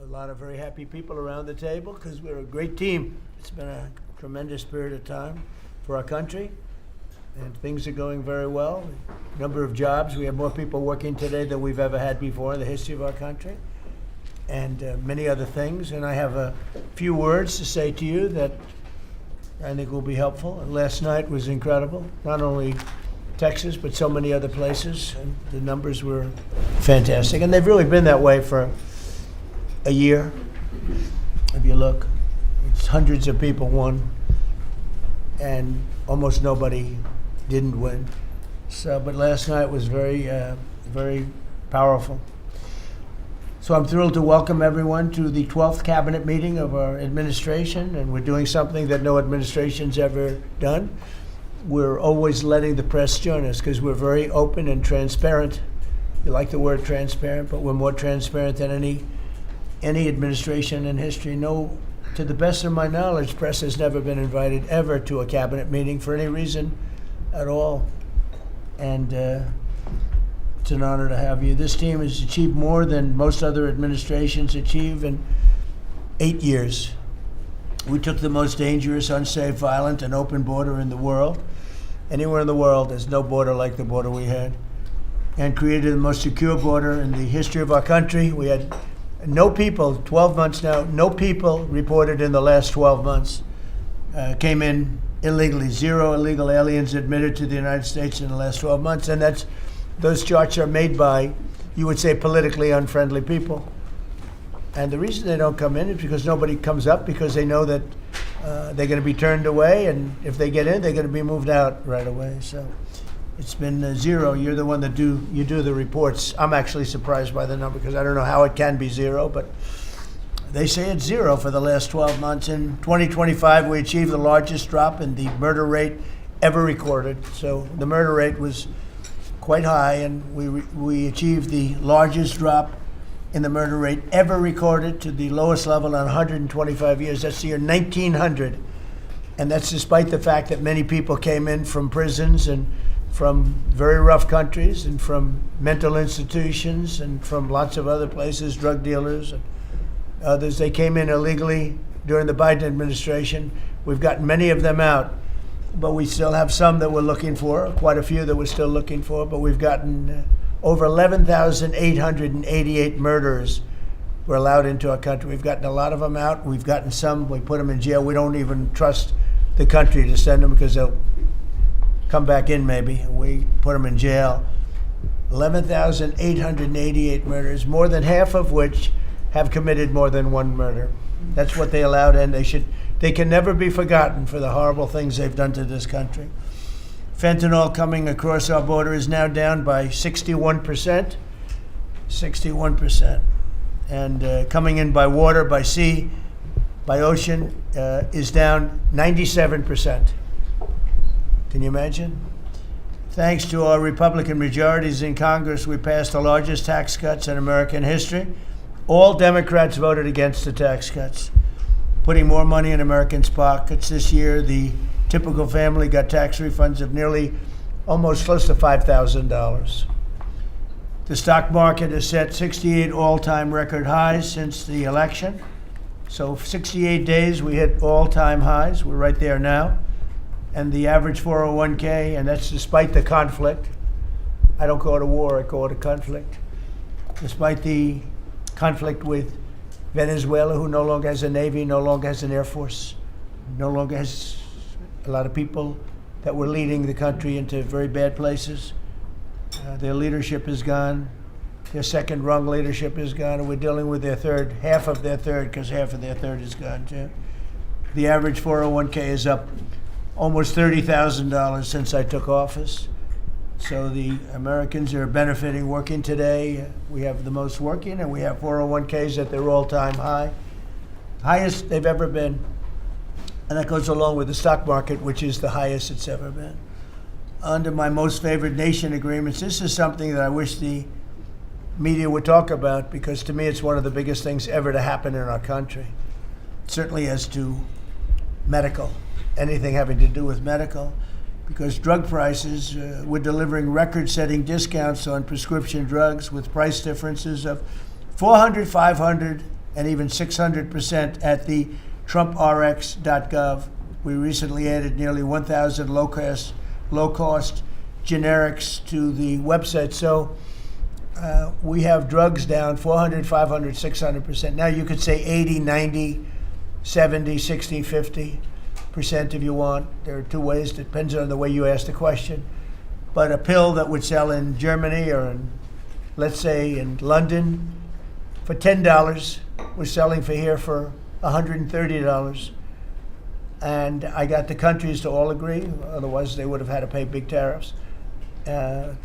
a lot of very happy people around the table because we're a great team. It's been a tremendous period of time for our country, and things are going very well. Number of jobs, we have more people working today than we've ever had before in the history of our country, and many other things. And I have a few words to say to you that I think will be helpful. And last night was incredible, not only Texas, but so many other places, and the numbers were fantastic. And they've really been that way for a year. If you look, it's hundreds of people won, and almost nobody didn't win. So, but last night was very, very powerful. So I'm thrilled to welcome everyone to the 12th cabinet meeting of our administration, and we're doing something that no administration's ever done. We're always letting the press join us because we're very open and transparent. You like the word transparent, but we're more transparent than any administration in history. No, to the best of my knowledge, press has never been invited ever to a cabinet meeting for any reason at all. And it's an honor to have you. This team has achieved more than most other administrations achieve in 8 years. We took the most dangerous, unsafe, violent, and open border in the world. Anywhere in the world, there's no border like the border we had, and created the most secure border in the history of our country. We had no people, 12 months now, no people reported in the last 12 months came in illegally. 0 illegal aliens admitted to the United States in the last 12 months. And those charts are made by, you would say, politically unfriendly people. And the reason they don't come in is because nobody comes up, because they know that they're going to be turned away. And if they get in, they're going to be moved out right away. So it's been 0. You're the one that do the reports. I'm actually surprised by the number because I don't know how it can be 0, but they say it's 0 for the last 12 months. In 2025, we achieved the largest drop in the murder rate ever recorded. So the murder rate was quite high, and we achieved the largest drop in the murder rate ever recorded to the lowest level in 125 years. That's the year 1900. And that's despite the fact that many people came in from prisons and from very rough countries and from mental institutions and from lots of other places, drug dealers and others. They came in illegally during the Biden administration. We've gotten many of them out, but we still have some that we're looking for, quite a few that we're still looking for, but we've gotten over 11,888 murderers were allowed into our country. We've gotten a lot of them out. We've gotten some, we put them in jail. We don't even trust the country to send them because they'll come back in maybe. We put them in jail. 11,888 murders, more than half of which have committed more than one murder. That's what they allowed, and they can never be forgotten for the horrible things they've done to this country. Fentanyl coming across our border is now down by 61%. 61%. And coming in by water, by sea, by ocean is down 97%. Can you imagine? Thanks to our Republican majorities in Congress, we passed the largest tax cuts in American history. All Democrats voted against the tax cuts, putting more money in Americans' pockets. This year, the typical family got tax refunds of nearly almost close to $5,000. The stock market has set 68 all-time record highs since the election. So 68 days, we hit all-time highs. We're right there now. And the average 401k, and that's despite the conflict. I don't call it a war, I call it a conflict. Despite the conflict with Venezuela, who no longer has a Navy, no longer has an Air Force, no longer has a lot of people that were leading the country into very bad places. Their leadership is gone. Their second rung leadership is gone, and we're dealing with their third, half of their third, because half of their third is gone too. The average 401k is up almost $30,000 since I took office. So the Americans are benefiting working today. We have the most working, and we have 401ks at their all-time high, highest they've ever been. And that goes along with the stock market, which is the highest it's ever been. Under my most favored nation agreements, this is something that I wish the media would talk about, because to me it's one of the biggest things ever to happen in our country. Certainly as to medical, anything having to do with medical, because drug prices, we're delivering record-setting discounts on prescription drugs with price differences of $400, $500, and even 600% at the TrumpRx.gov. We recently added nearly 1,000 low-cost generics to the website. So we have drugs down 400, 500, 600%. Now you could say 80, 90, 70, 60, 50% if you want. There are two ways. It depends on the way you ask the question. But a pill that would sell in Germany or in, let's say, in London for $10 was selling for here for $130. And I got the countries to all agree. Otherwise, they would have had to pay big tariffs. I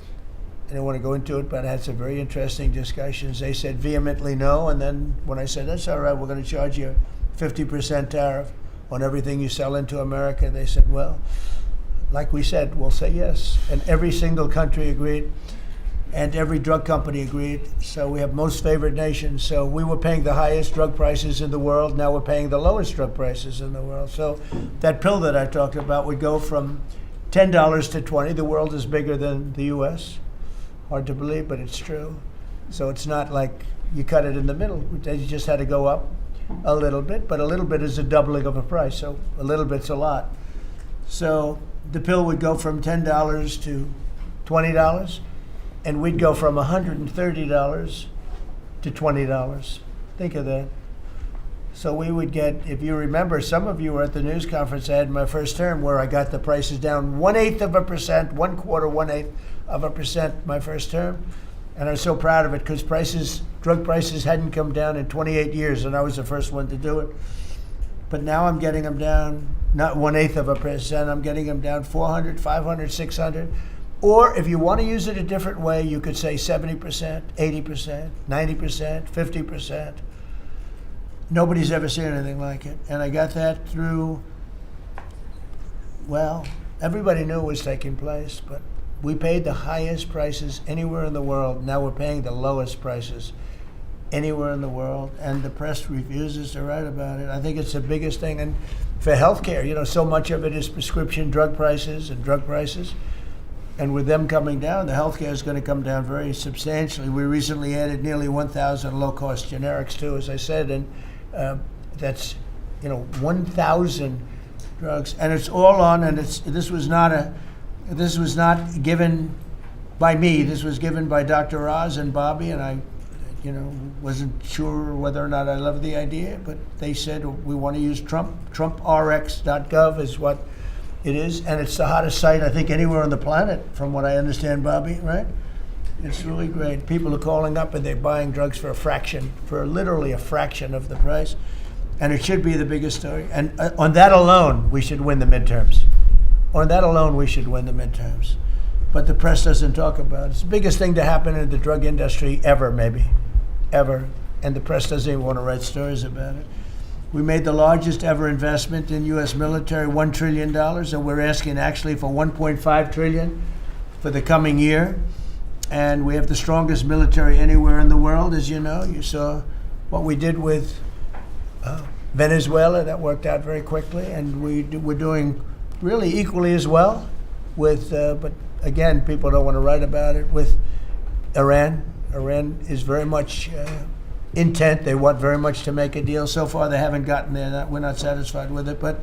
don't want to go into it, but I had some very interesting discussions. They said vehemently no, and then when I said, that's all right, we're going to charge you a 50% tariff on everything you sell into America, they said, well, like we said, we'll say yes. And every single country agreed, and every drug company agreed. So we have most favored nations. So we were paying the highest drug prices in the world. Now we're paying the lowest drug prices in the world. So that pill that I talked about would go from $10 to $20. The world is bigger than the U.S. Hard to believe, but it's true. So it's not like you cut it in the middle. You just had to go up a little bit, but a little bit is a doubling of a price. So a little bit's a lot. So the pill would go from $10 to $20, and we'd go from $130 to $20. Think of that. So we would get, if you remember, some of you were at the news conference I had in my first term where I got the prices down 1/8%, 1/4% my first term. And I was so proud of it because drug prices hadn't come down in 28 years, and I was the first one to do it. But now I'm getting them down, not 1/8%, I'm getting them down 400, 500, 600. Or if you want to use it a different way, you could say 70%, 80%, 90%, 50%. Nobody's ever seen anything like it. And I got that through, well, everybody knew it was taking place, but we paid the highest prices anywhere in the world. Now we're paying the lowest prices anywhere in the world, and the press refuses to write about it. I think it's the biggest thing. And for healthcare, so much of it is prescription drug prices and drug prices. And with them coming down, the healthcare is going to come down very substantially. We recently added nearly 1,000 low-cost generics too, as I said, and that's 1,000 drugs, and it's all on. And this was not given by me. This was given by Dr. Oz and Bobby, and I, wasn't sure whether or not I loved the idea, but they said we want to use Trump. TrumpRx.gov is what it is, and it's the hottest site I think anywhere on the planet, from what I understand, Bobby. Right? It's really great. People are calling up and they're buying drugs for literally a fraction of the price, and it should be the biggest story. And on that alone, we should win the midterms. On that alone, we should win the midterms. But the press doesn't talk about it. It's the biggest thing to happen in the drug industry ever, maybe. Ever. And the press doesn't even want to write stories about it. We made the largest ever investment in U.S. military, $1 trillion, and we're asking actually for $1.5 trillion for the coming year. And we have the strongest military anywhere in the world, as you know. You saw what we did with Venezuela. That worked out very quickly. And we're doing really equally as well with, but again, people don't want to write about it, with Iran. Iran is very much intent. They want very much to make a deal. So far, they haven't gotten there. We're not satisfied with it, but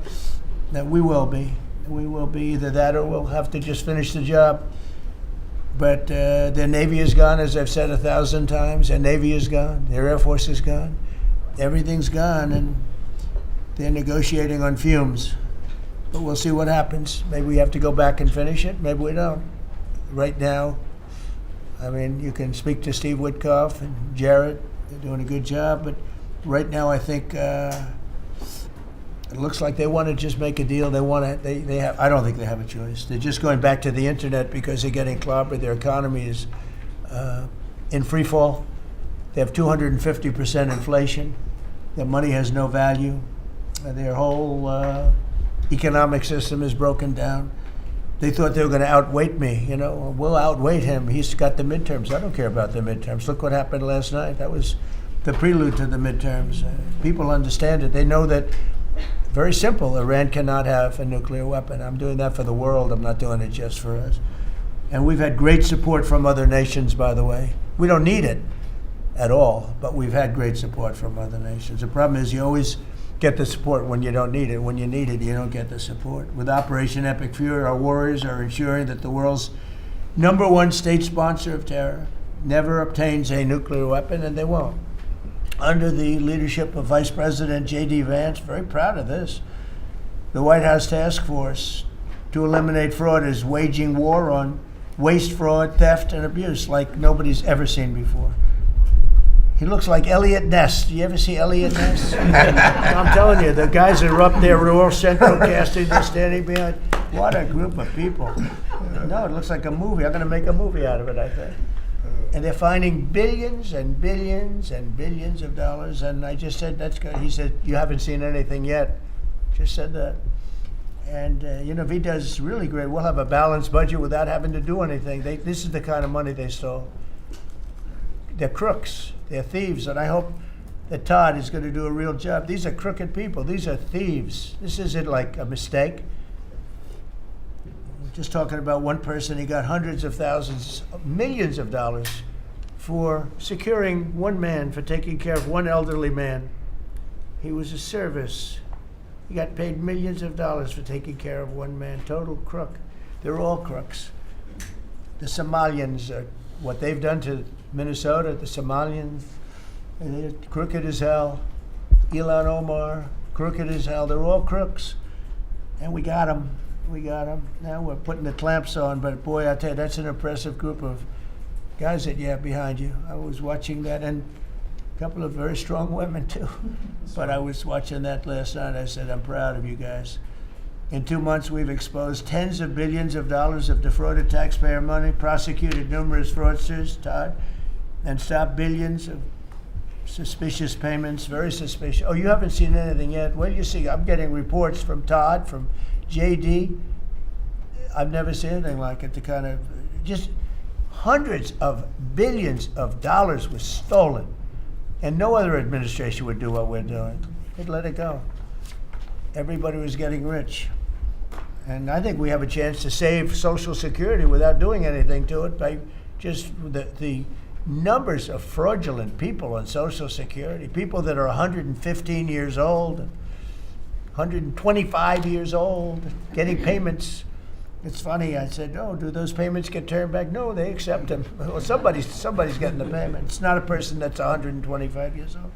we will be. We will be either that or we'll have to just finish the job. But their Navy is gone, as I've said 1,000 times. Their Navy is gone. Their Air Force is gone. Everything's gone, and they're negotiating on fumes. But we'll see what happens. Maybe we have to go back and finish it. Maybe we don't. Right now, I mean, you can speak to Steve Witkoff and Jared. They're doing a good job. But right now, I think it looks like they want to just make a deal. They want to. They have. I don't think they have a choice. They're just going back to the internet because they're getting clobbered. Their economy is in free fall. They have 250% inflation. Their money has no value. Their whole economic system is broken down. They thought they were going to outweight me. We'll outweight him. He's got the midterms. I don't care about the midterms. Look what happened last night. That was the prelude to the midterms. People understand it. They know that. Very simple. Iran cannot have a nuclear weapon. I'm doing that for the world. I'm not doing it just for us. And we've had great support from other nations, by the way. We don't need it. at all, but we've had great support from other nations. The problem is you always get the support when you don't need it. When you need it, you don't get the support. With Operation Epic Fury, our warriors are ensuring that the world's #1 state sponsor of terror never obtains a nuclear weapon, and they won't. Under the leadership of Vice President JD Vance, very proud of this, the White House Task Force to eliminate fraud is waging war on waste, fraud, theft, and abuse like nobody's ever seen before. He looks like Elliot Ness. Do you ever see Elliot Ness? I'm telling you, the guys that are up there, Rural Central Casting, they're standing behind. What a group of people. No, it looks like a movie. I'm going to make a movie out of it, I think. And they're finding billions and billions and billions of dollars. And I just said, that's good. He said, you haven't seen anything yet. Just said that. And, if he does really great, we'll have a balanced budget without having to do anything. This is the kind of money they stole. They're crooks. They're thieves. And I hope that Todd is going to do a real job. These are crooked people. These are thieves. This isn't like a mistake. We're just talking about one person. He got hundreds of thousands, millions of dollars for securing one man, for taking care of one elderly man. He was a service. He got paid millions of dollars for taking care of one man. Total crook. They're all crooks. The Somalians, what they've done to Minnesota, the Somalians, they're crooked as hell. Ilhan Omar, crooked as hell. They're all crooks. And we got them. We got them. Now we're putting the clamps on. But boy, I tell you, that's an impressive group of guys that you have behind you. I was watching that, and a couple of very strong women too. But I was watching that last night. I said, I'm proud of you guys. In 2 months, we've exposed tens of billions of dollars of defrauded taxpayer money, prosecuted numerous fraudsters, Todd, and stopped billions of suspicious payments, very suspicious. Oh, you haven't seen anything yet? Well, you see, I'm getting reports from Todd, from JD. I've never seen anything like it. The kind of, just hundreds of billions of dollars was stolen. And no other administration would do what we're doing. They'd let it go. Everybody was getting rich. And I think we have a chance to save Social Security without doing anything to it by just the numbers of fraudulent people on Social Security, people that are 115 years old, 125 years old, getting payments. It's funny, I said, oh, do those payments get turned back? No, they accept them. Well, somebody's getting the payment. It's not a person that's 125 years old.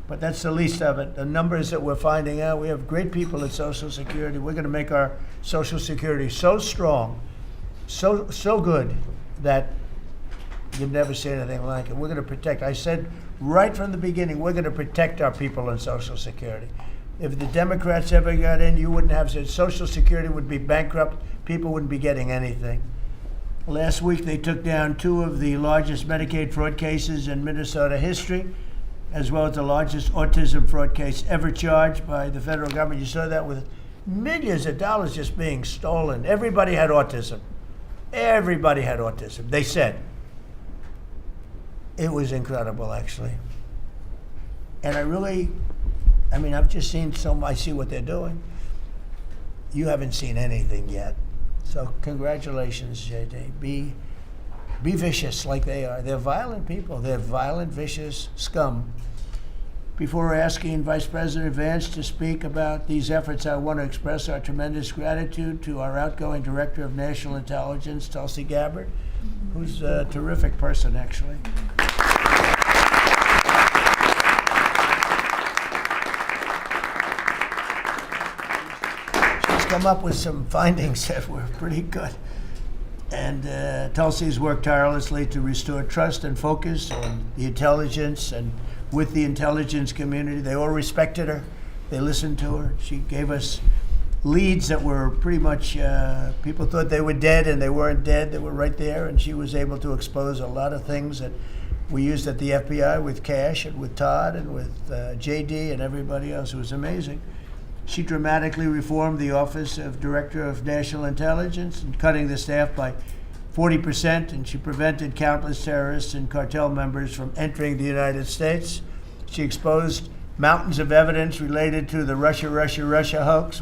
But that's the least of it. The numbers that we're finding out, we have great people at Social Security. We're going to make our Social Security so strong, so good, that you've never seen anything like it. We're going to protect. I said right from the beginning, we're going to protect our people on Social Security. If the Democrats ever got in, you wouldn't have said Social Security would be bankrupt. People wouldn't be getting anything. Last week, they took down 2 of the largest Medicaid fraud cases in Minnesota history, as well as the largest autism fraud case ever charged by the federal government. You saw that with millions of dollars just being stolen. Everybody had autism. Everybody had autism, they said. It was incredible, actually. And I've just seen I see what they're doing. You haven't seen anything yet. So congratulations, JD. Be vicious like they are. They're violent people. They're violent, vicious scum. Before asking Vice President Vance to speak about these efforts, I want to express our tremendous gratitude to our outgoing Director of National Intelligence, Tulsi Gabbard, who's a terrific person, actually. She's come up with some findings that were pretty good. And Tulsi's worked tirelessly to restore trust and focus on the intelligence and with the intelligence community. They all respected her. They listened to her. She gave us leads that were pretty much, people thought they were dead and they weren't dead. They were right there, and she was able to expose a lot of things that we used at the FBI with Cash and with Todd and with JD and everybody else. It was amazing. She dramatically reformed the Office of Director of National Intelligence, and cutting the staff by 40%, and she prevented countless terrorists and cartel members from entering the United States. She exposed mountains of evidence related to the Russia hoax,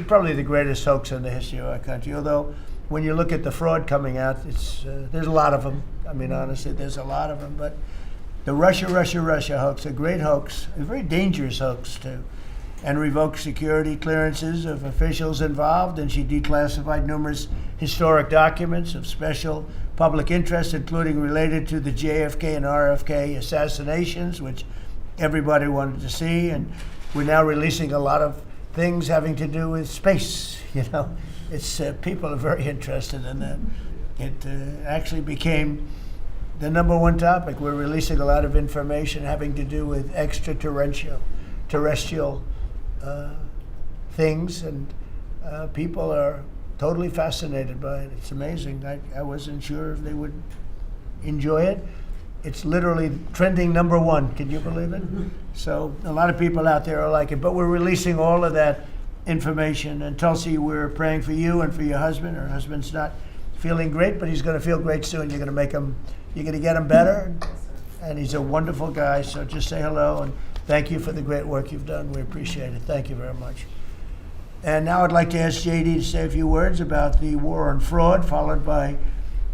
probably the greatest hoax in the history of our country. Although, when you look at the fraud coming out, there's a lot of them. I mean, honestly, there's a lot of them. But the Russia hoax, a great hoax, a very dangerous hoax too, and revoked security clearances of officials involved, and she declassified numerous historic documents of special public interest, including related to the JFK and RFK assassinations, which everybody wanted to see. And we're now releasing a lot of things having to do with space. It's people are very interested in that. It actually became the number one topic. We're releasing a lot of information having to do with extraterrestrial things, and people are totally fascinated by it. It's amazing. I wasn't sure if they would enjoy it. It's literally trending number one. Can you believe it? So a lot of people out there are like it. But we're releasing all of that information. And Tulsi, we're praying for you and for your husband. Her husband's not feeling great, but he's going to feel great soon. You're going to get him better. And he's a wonderful guy. So just say hello and thank you for the great work you've done. We appreciate it. Thank you very much. And now I'd like to ask JD to say a few words about the war on fraud, followed by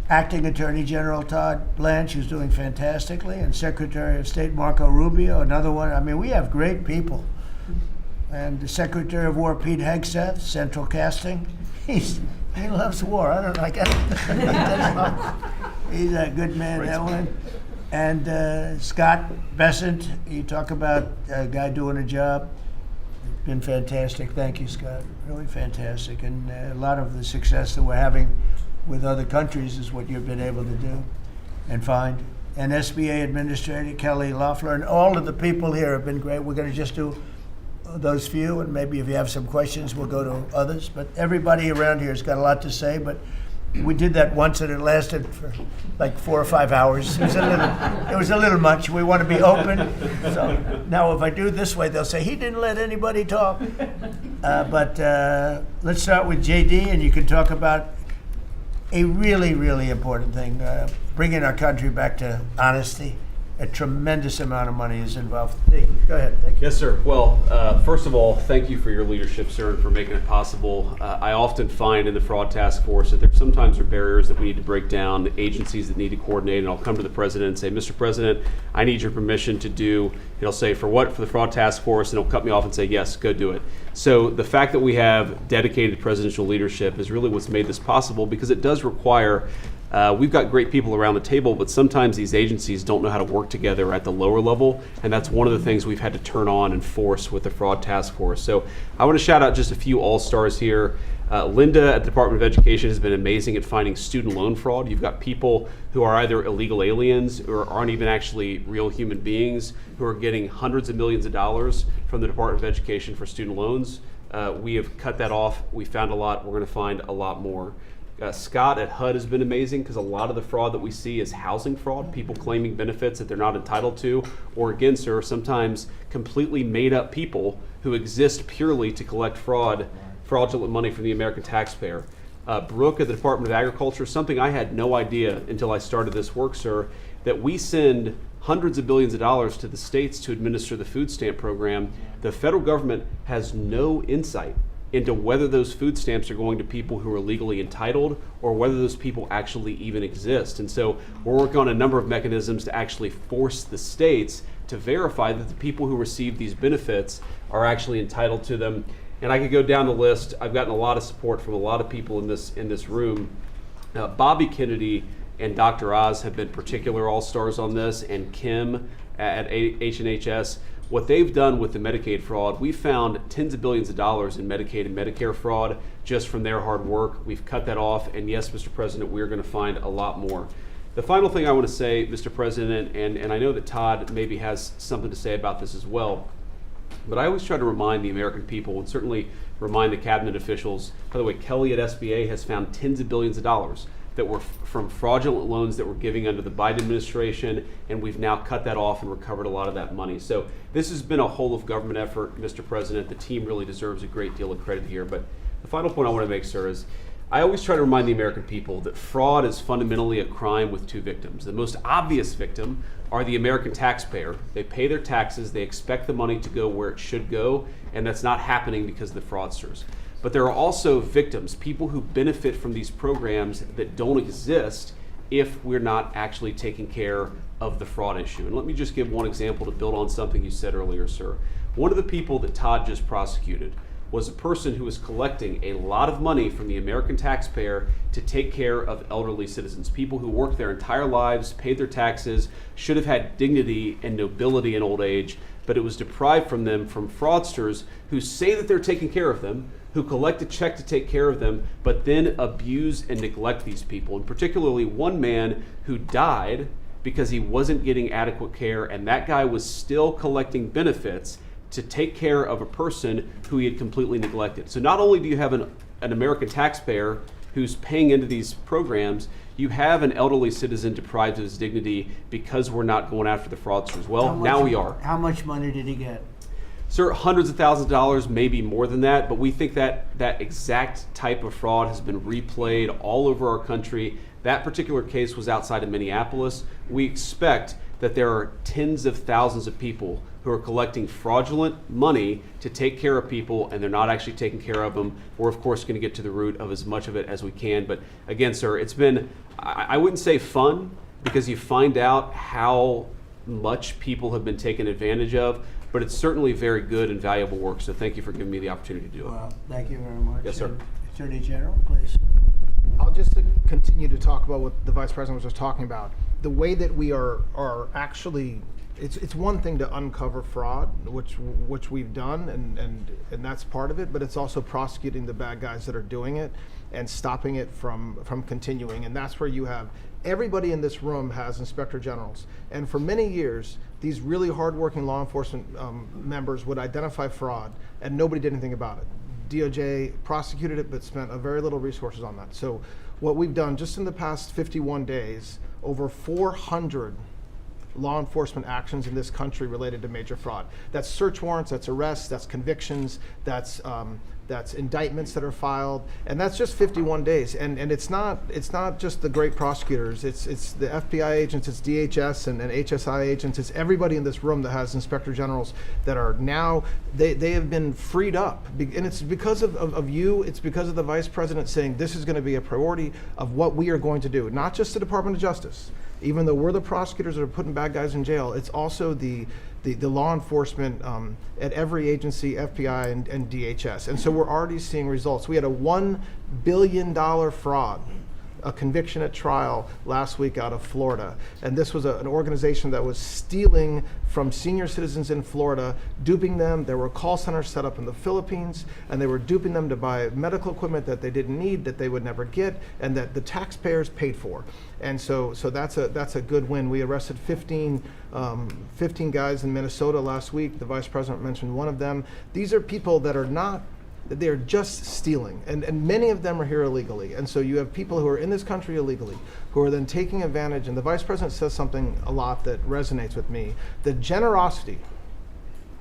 Acting Attorney General Todd Blanche, who's doing fantastically, and Secretary of State Marco Rubio, another one. I mean, we have great people. And the Secretary of War Pete Hegseth, Central Casting. He loves war. I don't like it. He's a good man, that one. And Scott Bessent, you talk about a guy doing a job. Been fantastic. Thank you, Scott. Really fantastic. And a lot of the success that we're having with other countries is what you've been able to do and find. And SBA Administrator Kelly Loeffler and all of the people here have been great. We're going to just do those few, and maybe if you have some questions, we'll go to others. But everybody around here has got a lot to say, but we did that once and it lasted for like 4 or 5 hours. It was a little much. We want to be open. So now if I do this way, they'll say, he didn't let anybody talk. But let's start with JD, and you can talk about a really, really important thing, bringing our country back to honesty. A tremendous amount of money is involved. Go ahead. Thank you. Yes, sir. Well, first of all, thank you for your leadership, sir, and for making it possible. I often find in the fraud task force that there sometimes are barriers that we need to break down, agencies that need to coordinate, and I'll come to the president and say, Mr. President, I need your permission to do, he'll say, for what? For the fraud task force, and he'll cut me off and say, yes, go do it. So the fact that we have dedicated presidential leadership is really what's made this possible, because it does require we've got great people around the table, but sometimes these agencies don't know how to work together at the lower level, and that's one of the things we've had to turn on and force with the fraud task force. So I want to shout out just a few all-stars here. Linda at the Department of Education has been amazing at finding student loan fraud. You've got people who are either illegal aliens or aren't even actually real human beings who are getting hundreds of millions of dollars from the Department of Education for student loans. We have cut that off. We found a lot. We're going to find a lot more. Scott at HUD has been amazing, because a lot of the fraud that we see is housing fraud, people claiming benefits that they're not entitled to, or again, sir, sometimes completely made up people who exist purely to collect fraudulent money from the American taxpayer. Brooke at the Department of Agriculture, something I had no idea until I started this work, sir, that we send hundreds of billions of dollars to the states to administer the food stamp program. The federal government has no insight into whether those food stamps are going to people who are legally entitled or whether those people actually even exist. And so we're working on a number of mechanisms to actually force the states to verify that the people who receive these benefits are actually entitled to them. And I could go down the list. I've gotten a lot of support from a lot of people in this room. Bobby Kennedy and Dr. Oz have been particular all-stars on this, and Kim at H&HS. What they've done with the Medicaid fraud, we found tens of billions of dollars in Medicaid and Medicare fraud just from their hard work. We've cut that off, and yes, Mr. President, we're going to find a lot more. The final thing I want to say, Mr. President, and I know that Todd maybe has something to say about this as well, but I always try to remind the American people, and certainly remind the cabinet officials. By the way, Kelly at SBA has found tens of billions of dollars that were from fraudulent loans that were giving under the Biden administration, and we've now cut that off and recovered a lot of that money. So this has been a whole of government effort, Mr. President. The team really deserves a great deal of credit here. But the final point I want to make, sir, is I always try to remind the American people that fraud is fundamentally a crime with two victims. The most obvious victim are the American taxpayer. They pay their taxes, they expect the money to go where it should go, and that's not happening because of the fraudsters. But there are also victims, people who benefit from these programs that don't exist, if we're not actually taking care of the fraud issue. And let me just give one example to build on something you said earlier, sir. One of the people that Todd just prosecuted was a person who was collecting a lot of money from the American taxpayer to take care of elderly citizens, people who worked their entire lives, paid their taxes, should have had dignity and nobility in old age, but it was deprived from them from fraudsters who say that they're taking care of them, who collect a check to take care of them, but then abuse and neglect these people. And particularly one man who died because he wasn't getting adequate care, and that guy was still collecting benefits to take care of a person who he had completely neglected. So not only do you have an American taxpayer who's paying into these programs, you have an elderly citizen deprived of his dignity because we're not going after the fraudsters. Well, now we are. How much money did he get? Sir, hundreds of thousands of dollars, maybe more than that, but we think that that exact type of fraud has been replayed all over our country. That particular case was outside of Minneapolis. We expect that there are tens of thousands of people who are collecting fraudulent money to take care of people, and they're not actually taking care of them. We're of course going to get to the root of as much of it as we can. But again, sir, it's been, I wouldn't say fun, because you find out how much people have been taken advantage of, but it's certainly very good and valuable work. So thank you for giving me the opportunity to do it. Well, thank you very much. Yes, sir. Attorney General, please. I'll just continue to talk about what the Vice President was just talking about. The way that we are actually, it's one thing to uncover fraud, which we've done, and that's part of it, but it's also prosecuting the bad guys that are doing it and stopping it from continuing. And that's where you have, everybody in this room has inspector generals. And for many years, these really hardworking law enforcement members would identify fraud, and nobody did anything about it. DOJ prosecuted it, but spent a very little resources on that. So what we've done just in the past 51 days, over 400 law enforcement actions in this country related to major fraud. That's search warrants, that's arrests, that's convictions, that's indictments that are filed, and that's just 51 days. And it's not just the great prosecutors. It's the FBI agents, it's DHS and HSI agents. It's everybody in this room that has inspector generals that are now they have been freed up, and it's because of you. It's because of the Vice President saying this is going to be a priority of what we are going to do. Not just the Department of Justice. Even though we're the prosecutors that are putting bad guys in jail, it's also the law enforcement at every agency, FBI and DHS. And so we're already seeing results. We had a $1 billion fraud, a conviction at trial last week out of Florida. And this was an organization that was stealing from senior citizens in Florida, duping them. There were call centers set up in the Philippines, and they were duping them to buy medical equipment that they didn't need, that they would never get, and that the taxpayers paid for. And so that's a good win. We arrested 15 guys in Minnesota last week. The Vice President mentioned one of them. These are people that are not, they're just stealing, and many of them are here illegally. And so you have people who are in this country illegally, who are then taking advantage, and the Vice President says something a lot that resonates with me. The generosity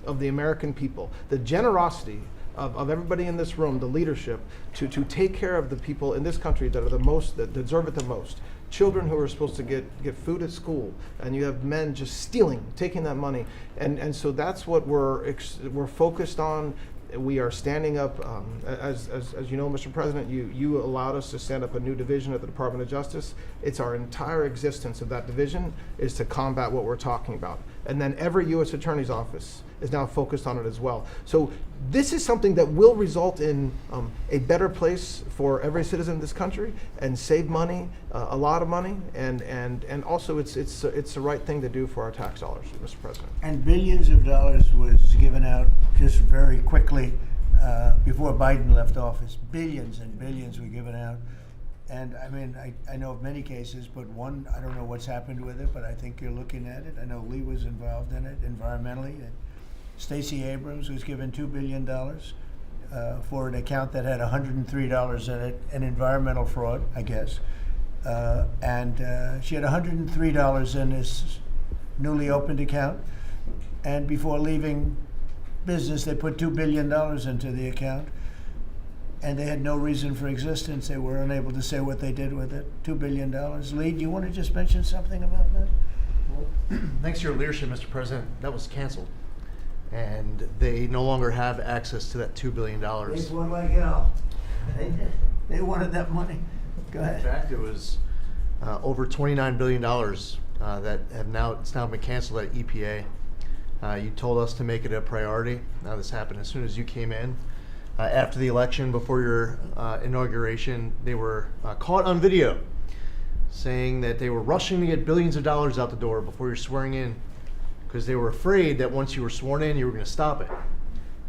of the American people, the generosity of everybody in this room, the leadership, to take care of the people in this country that are the most, that deserve it the most. Children who are supposed to get food at school, and you have men just stealing, taking that money. And so that's what we're focused on. We are standing up, as you know, Mr. President, you allowed us to stand up a new division at the Department of Justice. It's our entire existence of that division is to combat what we're talking about. And then every U.S. Attorney's Office is now focused on it as well. So this is something that will result in a better place for every citizen in this country and save money, a lot of money, and also it's the right thing to do for our tax dollars, Mr. President. And billions of dollars was given out just very quickly before Biden left office. Billions and billions were given out. And I mean, I know of many cases, but one, I don't know what's happened with it, but I think you're looking at it. I know Lee was involved in it environmentally. Stacey Abrams was given $2 billion for an account that had $103 in it, an environmental fraud, I guess. And she had $103 in this newly opened account. And before leaving business, they put $2 billion into the account. And they had no reason for existence. They were unable to say what they did with it. $2 billion. Lee, do you want to just mention something about that? Well, thanks to your leadership, Mr. President, that was canceled. And they no longer have access to that $2 billion. They were like hell. They wanted that money. Go ahead. In fact, it was over $29 billion that it's now been canceled at EPA. You told us to make it a priority. Now this happened as soon as you came in. After the election, before your inauguration, they were caught on video saying that they were rushing to get billions of dollars out the door before you're swearing in because they were afraid that once you were sworn in, you were going to stop it.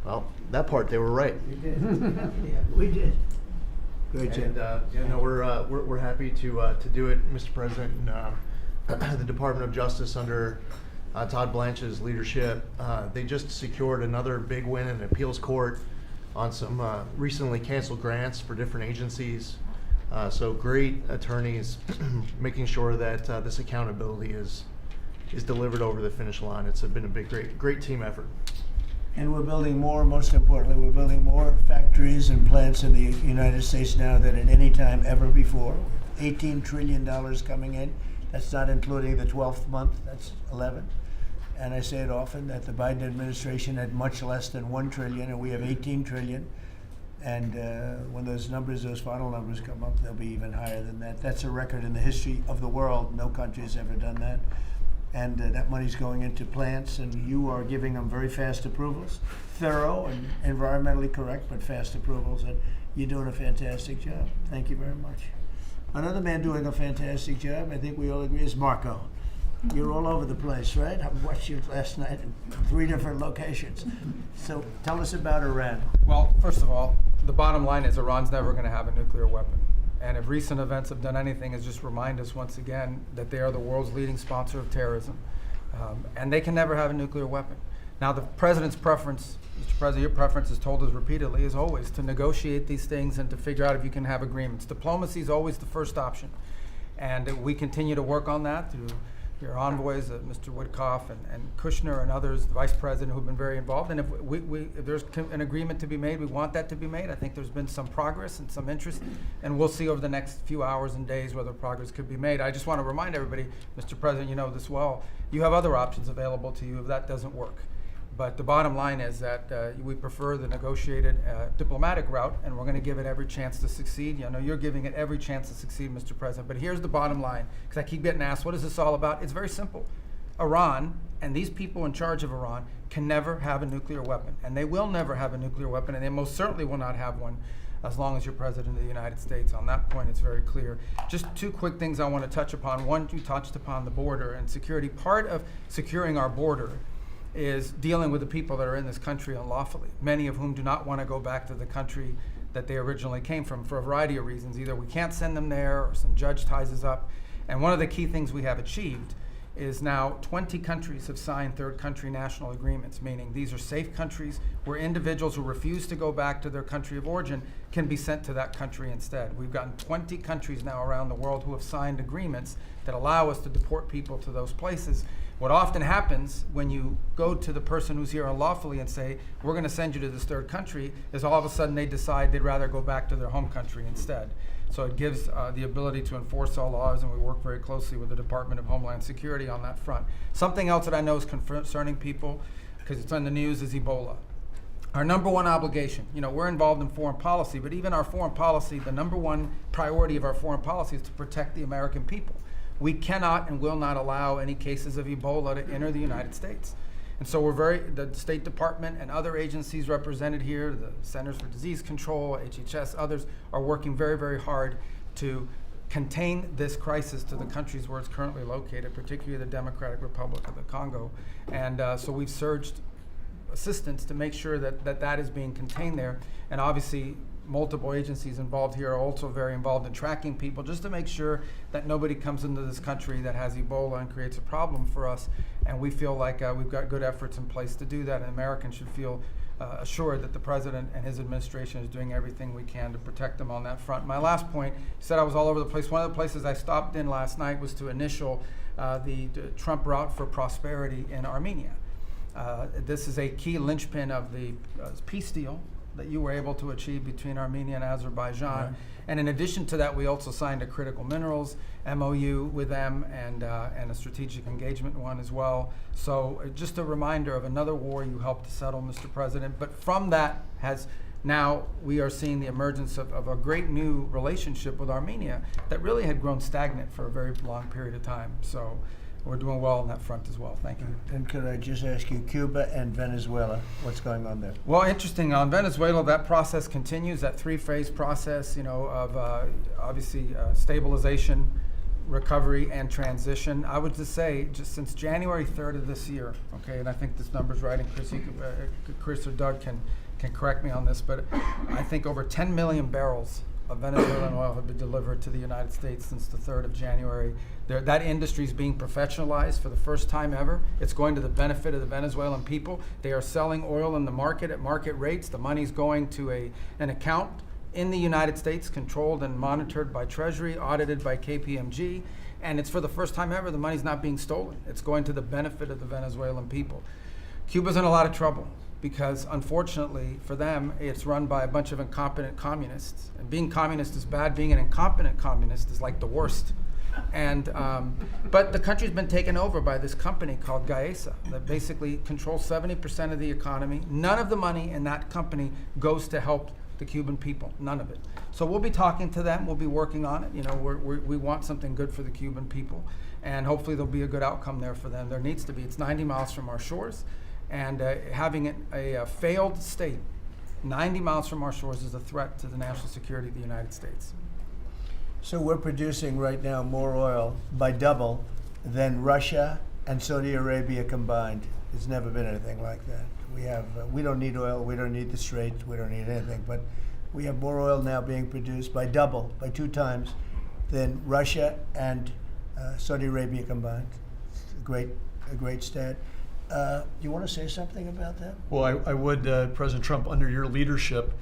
Well, that part they were right. We did. Yeah, we did. Great And job. we're happy to do it, Mr. President. And, the Department of Justice under Todd Blanche's leadership, they just secured another big win in an appeals court on some recently canceled grants for different agencies. So great attorneys making sure that this accountability is delivered over the finish line. It's been a great team effort. And we're building more, most importantly, we're building more factories and plants in the United States now than at any time ever before. $18 trillion coming in. That's not including the 12th month, that's 11. And I say it often that the Biden administration had much less than 1 trillion and we have 18 trillion. And when those final numbers come up, they'll be even higher than that. That's a record in the history of the world. No country has ever done that. And that money's going into plants, and you are giving them very fast approvals, thorough and environmentally correct, but fast approvals. And you're doing a fantastic job. Thank you very much. Another man doing a fantastic job, I think we all agree, is Marco. You're all over the place, right? I watched you last night in 3 different locations. So tell us about Iran. Well, first of all, the bottom line is Iran's never going to have a nuclear weapon. And if recent events have done anything, is just remind us once again that they are the world's leading sponsor of terrorism. And they can never have a nuclear weapon. Now, the president's preference, Mr. President, your preference is told us repeatedly, is always to negotiate these things and to figure out if you can have agreements. Diplomacy is always the first option. And we continue to work on that through your envoys, Mr. Witkoff and Kushner and others, the vice president, who've been very involved. And if there's an agreement to be made, we want that to be made. I think there's been some progress and some interest, and we'll see over the next few hours and days whether progress could be made. I just want to remind everybody, Mr. President, you know this well, you have other options available to you if that doesn't work. But the bottom line is that we prefer the negotiated diplomatic route, and we're going to give it every chance to succeed. I know you're giving it every chance to succeed, Mr. President. But here's the bottom line, because I keep getting asked, what is this all about? It's very simple. Iran and these people in charge of Iran can never have a nuclear weapon, and they will never have a nuclear weapon, and they most certainly will not have one as long as you're President of the United States. On that point, it's very clear. Just 2 quick things I want to touch upon. One, you touched upon the border and security. Part of securing our border is dealing with the people that are in this country unlawfully, many of whom do not want to go back to the country that they originally came from for a variety of reasons. Either we can't send them there or some judge ties us up. And one of the key things we have achieved is now 20 countries have signed third country national agreements, meaning these are safe countries where individuals who refuse to go back to their country of origin can be sent to that country instead. We've gotten 20 countries now around the world who have signed agreements that allow us to deport people to those places. What often happens when you go to the person who's here unlawfully and say, we're going to send you to this third country, is all of a sudden they decide they'd rather go back to their home country instead. So it gives the ability to enforce all laws, and we work very closely with the Department of Homeland Security on that front. Something else that I know is concerning people, because it's on the news, is Ebola. Our number one obligation, we're involved in foreign policy, but even our foreign policy, the number one priority of our foreign policy is to protect the American people. We cannot and will not allow any cases of Ebola to enter the United States. And so the State Department and other agencies represented here, the Centers for Disease Control, HHS, others, are working very, very hard to contain this crisis to the countries where it's currently located, particularly the Democratic Republic of the Congo. And so we've surged assistance to make sure that is being contained there. And obviously, multiple agencies involved here are also very involved in tracking people, just to make sure that nobody comes into this country that has Ebola and creates a problem for us. And we feel like we've got good efforts in place to do that, and Americans should feel assured that the President and his administration is doing everything we can to protect them on that front. My last point, you said I was all over the place. One of the places I stopped in last night was to initial the Trump route for prosperity in Armenia. This is a key linchpin of the peace deal that you were able to achieve between Armenia and Azerbaijan. Right. And in addition to that, we also signed a critical minerals MOU with them and a strategic engagement one as well. So just a reminder of another war you helped to settle, Mr. President. But from that has now we are seeing the emergence of a great new relationship with Armenia that really had grown stagnant for a very long period of time. So we're doing well on that front as well. Thank you. And could I just ask you, Cuba and Venezuela, what's going on there? Well, interesting. On Venezuela, that process continues, that three-phase process, of obviously stabilization, recovery, and transition. I would just say, just since January 3rd of this year, okay, and I think this number's right, and Chris or Doug can correct me on this, but I think over 10 million barrels of Venezuelan oil have been delivered to the United States since the 3rd of January. That industry is being professionalized for the first time ever. It's going to the benefit of the Venezuelan people. They are selling oil in the market at market rates. The money's going to an account in the United States, controlled and monitored by Treasury, audited by KPMG, and it's for the first time ever the money's not being stolen. It's going to the benefit of the Venezuelan people. Cuba's in a lot of trouble because, unfortunately for them, it's run by a bunch of incompetent communists. And being communist is bad. Being an incompetent communist is like the worst. And but the country's been taken over by this company called Gaesa that basically controls 70% of the economy. None of the money in that company goes to help the Cuban people, none of it. So we'll be talking to them, we'll be working on it. We want something good for the Cuban people, and hopefully there'll be a good outcome there for them. There needs to be. It's 90 miles from our shores, and having a failed state 90 miles from our shores is a threat to the national security of the United States. So we're producing right now more oil by double than Russia and Saudi Arabia combined. There's never been anything like that. We don't need oil, we don't need the Straits, we don't need anything, but we have more oil now being produced by 2 times than Russia and Saudi Arabia combined. It's a great stat. Do you want to say something about that? Well, I would, President Trump, under your leadership,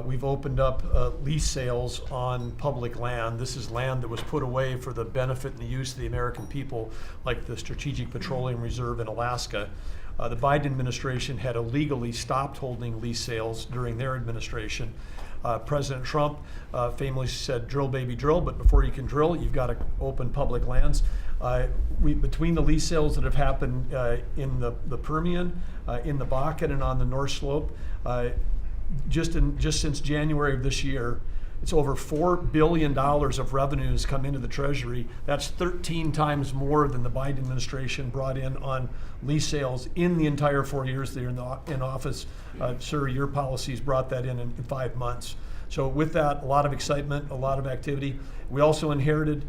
we've opened up lease sales on public land. This is land that was put away for the benefit and the use of the American people, like the Strategic Petroleum Reserve in Alaska. The Biden administration had illegally stopped holding lease sales during their administration. President Trump famously said, drill, baby, drill, but before you can drill, you've got to open public lands. Between the lease sales that have happened in the Permian, in the Bakken, and on the North Slope, just since January of this year, it's over $4 billion of revenues come into the Treasury. That's 13 times more than the Biden administration brought in on lease sales in the entire 4 years they're in office. Sir, your policies brought that in 5 months. So with that, a lot of excitement, a lot of activity. We also inherited,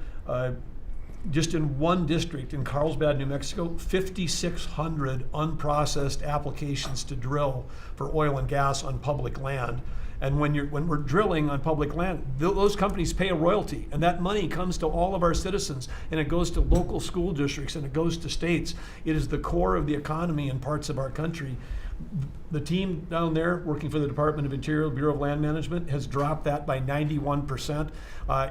just in one district in Carlsbad, New Mexico, 5,600 unprocessed applications to drill for oil and gas on public land. And when we're drilling on public land, those companies pay a royalty, and that money comes to all of our citizens, and it goes to local school districts, and it goes to states. It is the core of the economy in parts of our country. The team down there working for the Department of Interior, Bureau of Land Management, has dropped that by 91%.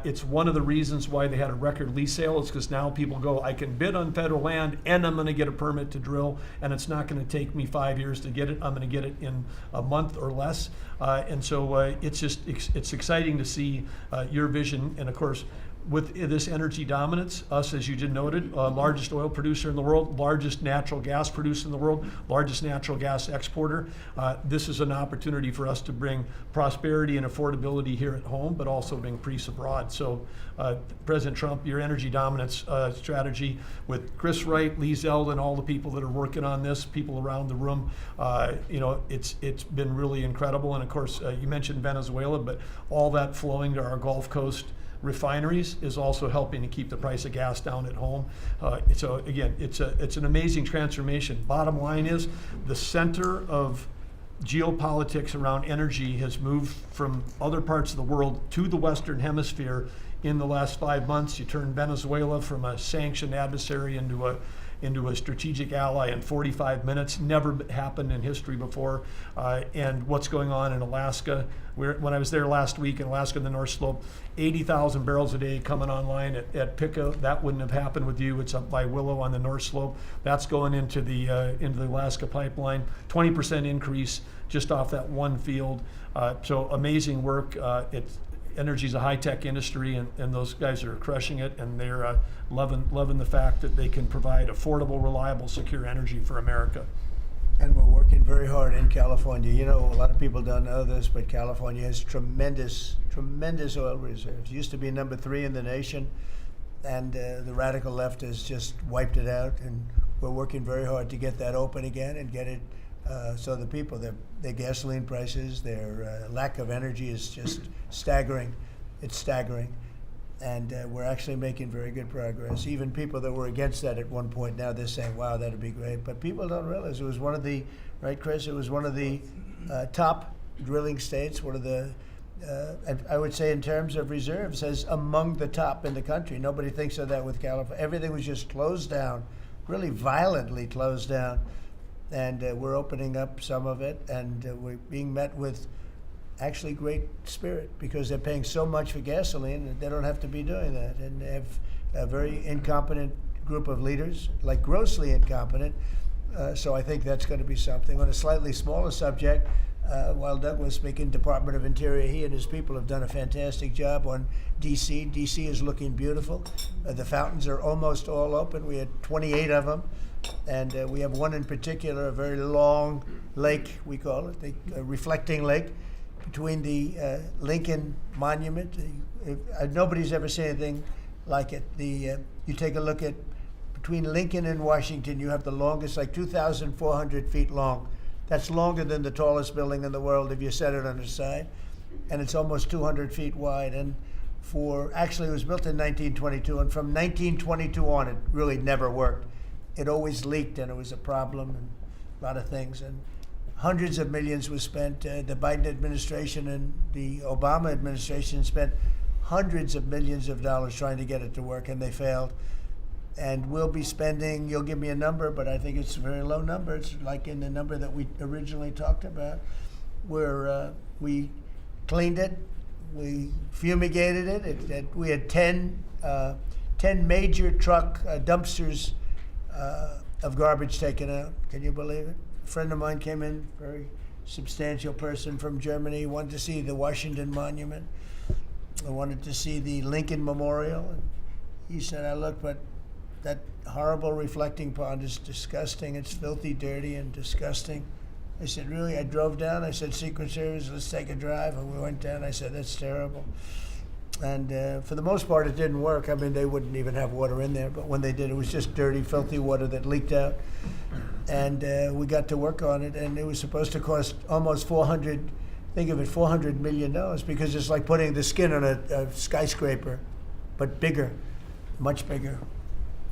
It's one of the reasons why they had a record lease sale. It's because now people go, I can bid on federal land and I'm going to get a permit to drill, and it's not going to take me 5 years to get it. I'm going to get it in a month or less. And so it's exciting to see your vision. And of course, with this energy dominance, us, as you just noted, largest oil producer in the world, largest natural gas producer in the world, largest natural gas exporter. This is an opportunity for us to bring prosperity and affordability here at home, but also bring peace abroad. So President Trump, your energy dominance strategy with Chris Wright, Lee Zeldin, all the people that are working on this, people around the room, it's been really incredible. And of course, you mentioned Venezuela, but all that flowing to our Gulf Coast refineries is also helping to keep the price of gas down at home. So again, it's an amazing transformation. Bottom line is the center of geopolitics around energy has moved from other parts of the world to the Western Hemisphere in the last 5 months. You turn Venezuela from a sanctioned adversary into a strategic ally in 45 minutes. Never happened in history before. And what's going on in Alaska. When I was there last week in Alaska, the North Slope, 80,000 barrels a day coming online at Pico. That wouldn't have happened with you. It's up by Willow on the North Slope. That's going into the Alaska pipeline. 20% increase just off that one field. So amazing work. Energy is a high-tech industry, and those guys are crushing it, and they're loving the fact that they can provide affordable, reliable, secure energy for America. And we're working very hard in California. You know, a lot of people don't know this, but California has tremendous oil reserves. Used to be number 3 in the nation, and the radical left has just wiped it out. And we're working very hard to get that open again and get it so the people, their gasoline prices, their lack of energy is just staggering. It's staggering. And we're actually making very good progress. Even people that were against that at one point, now they're saying, wow, that'd be great. But people don't realize it was one of the, right, Chris? It was one of the top drilling states, one of the, I would say in terms of reserves, as among the top in the country. Nobody thinks of that with California. Everything was just closed down, really violently closed down. And we're opening up some of it, and we're being met with actually great spirit, because they're paying so much for gasoline that they don't have to be doing that. And they have a very incompetent group of leaders, like grossly incompetent. So I think that's going to be something. On a slightly smaller subject, while Doug was speaking, Department of Interior, he and his people have done a fantastic job on D.C. D.C. is looking beautiful. The fountains are almost all open. We had 28 of them. And we have one in particular, a very long lake, we call it, the reflecting lake, between the Lincoln Monument. Nobody's ever seen anything like it. You take a look at, between Lincoln and Washington, you have the longest, like 2,400 feet long. That's longer than the tallest building in the world if you set it on its side. And it's almost 200 feet wide. And actually it was built in 1922, and from 1922 on, it really never worked. It always leaked, and it was a problem, and a lot of things. And hundreds of millions was spent. The Biden administration and the Obama administration spent hundreds of millions of dollars trying to get it to work, and they failed. And we'll be spending, you'll give me a number, but I think it's a very low number. It's like in the number that we originally talked about, where we cleaned it, we fumigated it. We had 10 major truck dumpsters of garbage taken out. Can you believe it? A friend of mine came in, very substantial person from Germany, wanted to see the Washington Monument. I wanted to see the Lincoln Memorial. And he said, I looked, but that horrible reflecting pond is disgusting. It's filthy, dirty, and disgusting. I said, really? I drove down. I said, Secret Service, let's take a drive. And we went down. I said, that's terrible. And for the most part, it didn't work. I mean, they wouldn't even have water in there. But when they did, it was just dirty, filthy water that leaked out. And we got to work on it. And it was supposed to cost almost $400 million, because it's like putting the skin on a skyscraper, but bigger, much bigger.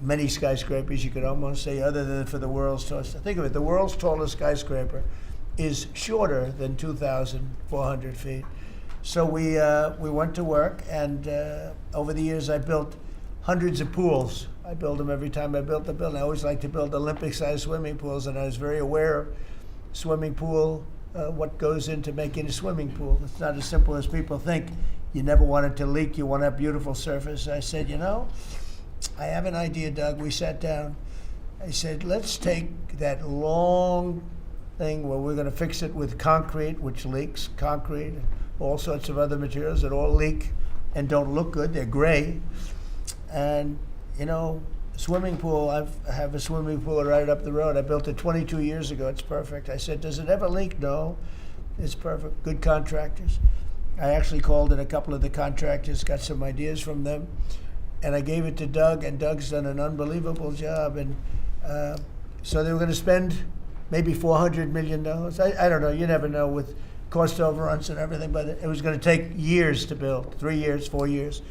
Many skyscrapers, you could almost say, other than for the world's tallest. Think of it, the world's tallest skyscraper is shorter than 2,400 feet. So we went to work, and over the years I built hundreds of pools. I build them every time I built the building. I always like to build Olympic-sized swimming pools, and I was very aware of swimming pool, what goes into making a swimming pool. It's not as simple as people think. You never want it to leak. You want to have beautiful surface. I said, I have an idea, Doug. We sat down. I said, let's take that long thing where we're going to fix it with concrete, which leaks, concrete, and all sorts of other materials that all leak and don't look good. They're gray. And, swimming pool, I have a swimming pool right up the road. I built it 22 years ago. It's perfect. I said, does it ever leak? No. It's perfect. Good contractors. I actually called in a couple of the contractors, got some ideas from them. And I gave it to Doug, and Doug's done an unbelievable job. And so they were going to spend maybe $400 million. I don't know. You never know with cost overruns and everything, but it was going to take years to build, 3 years, 4 years.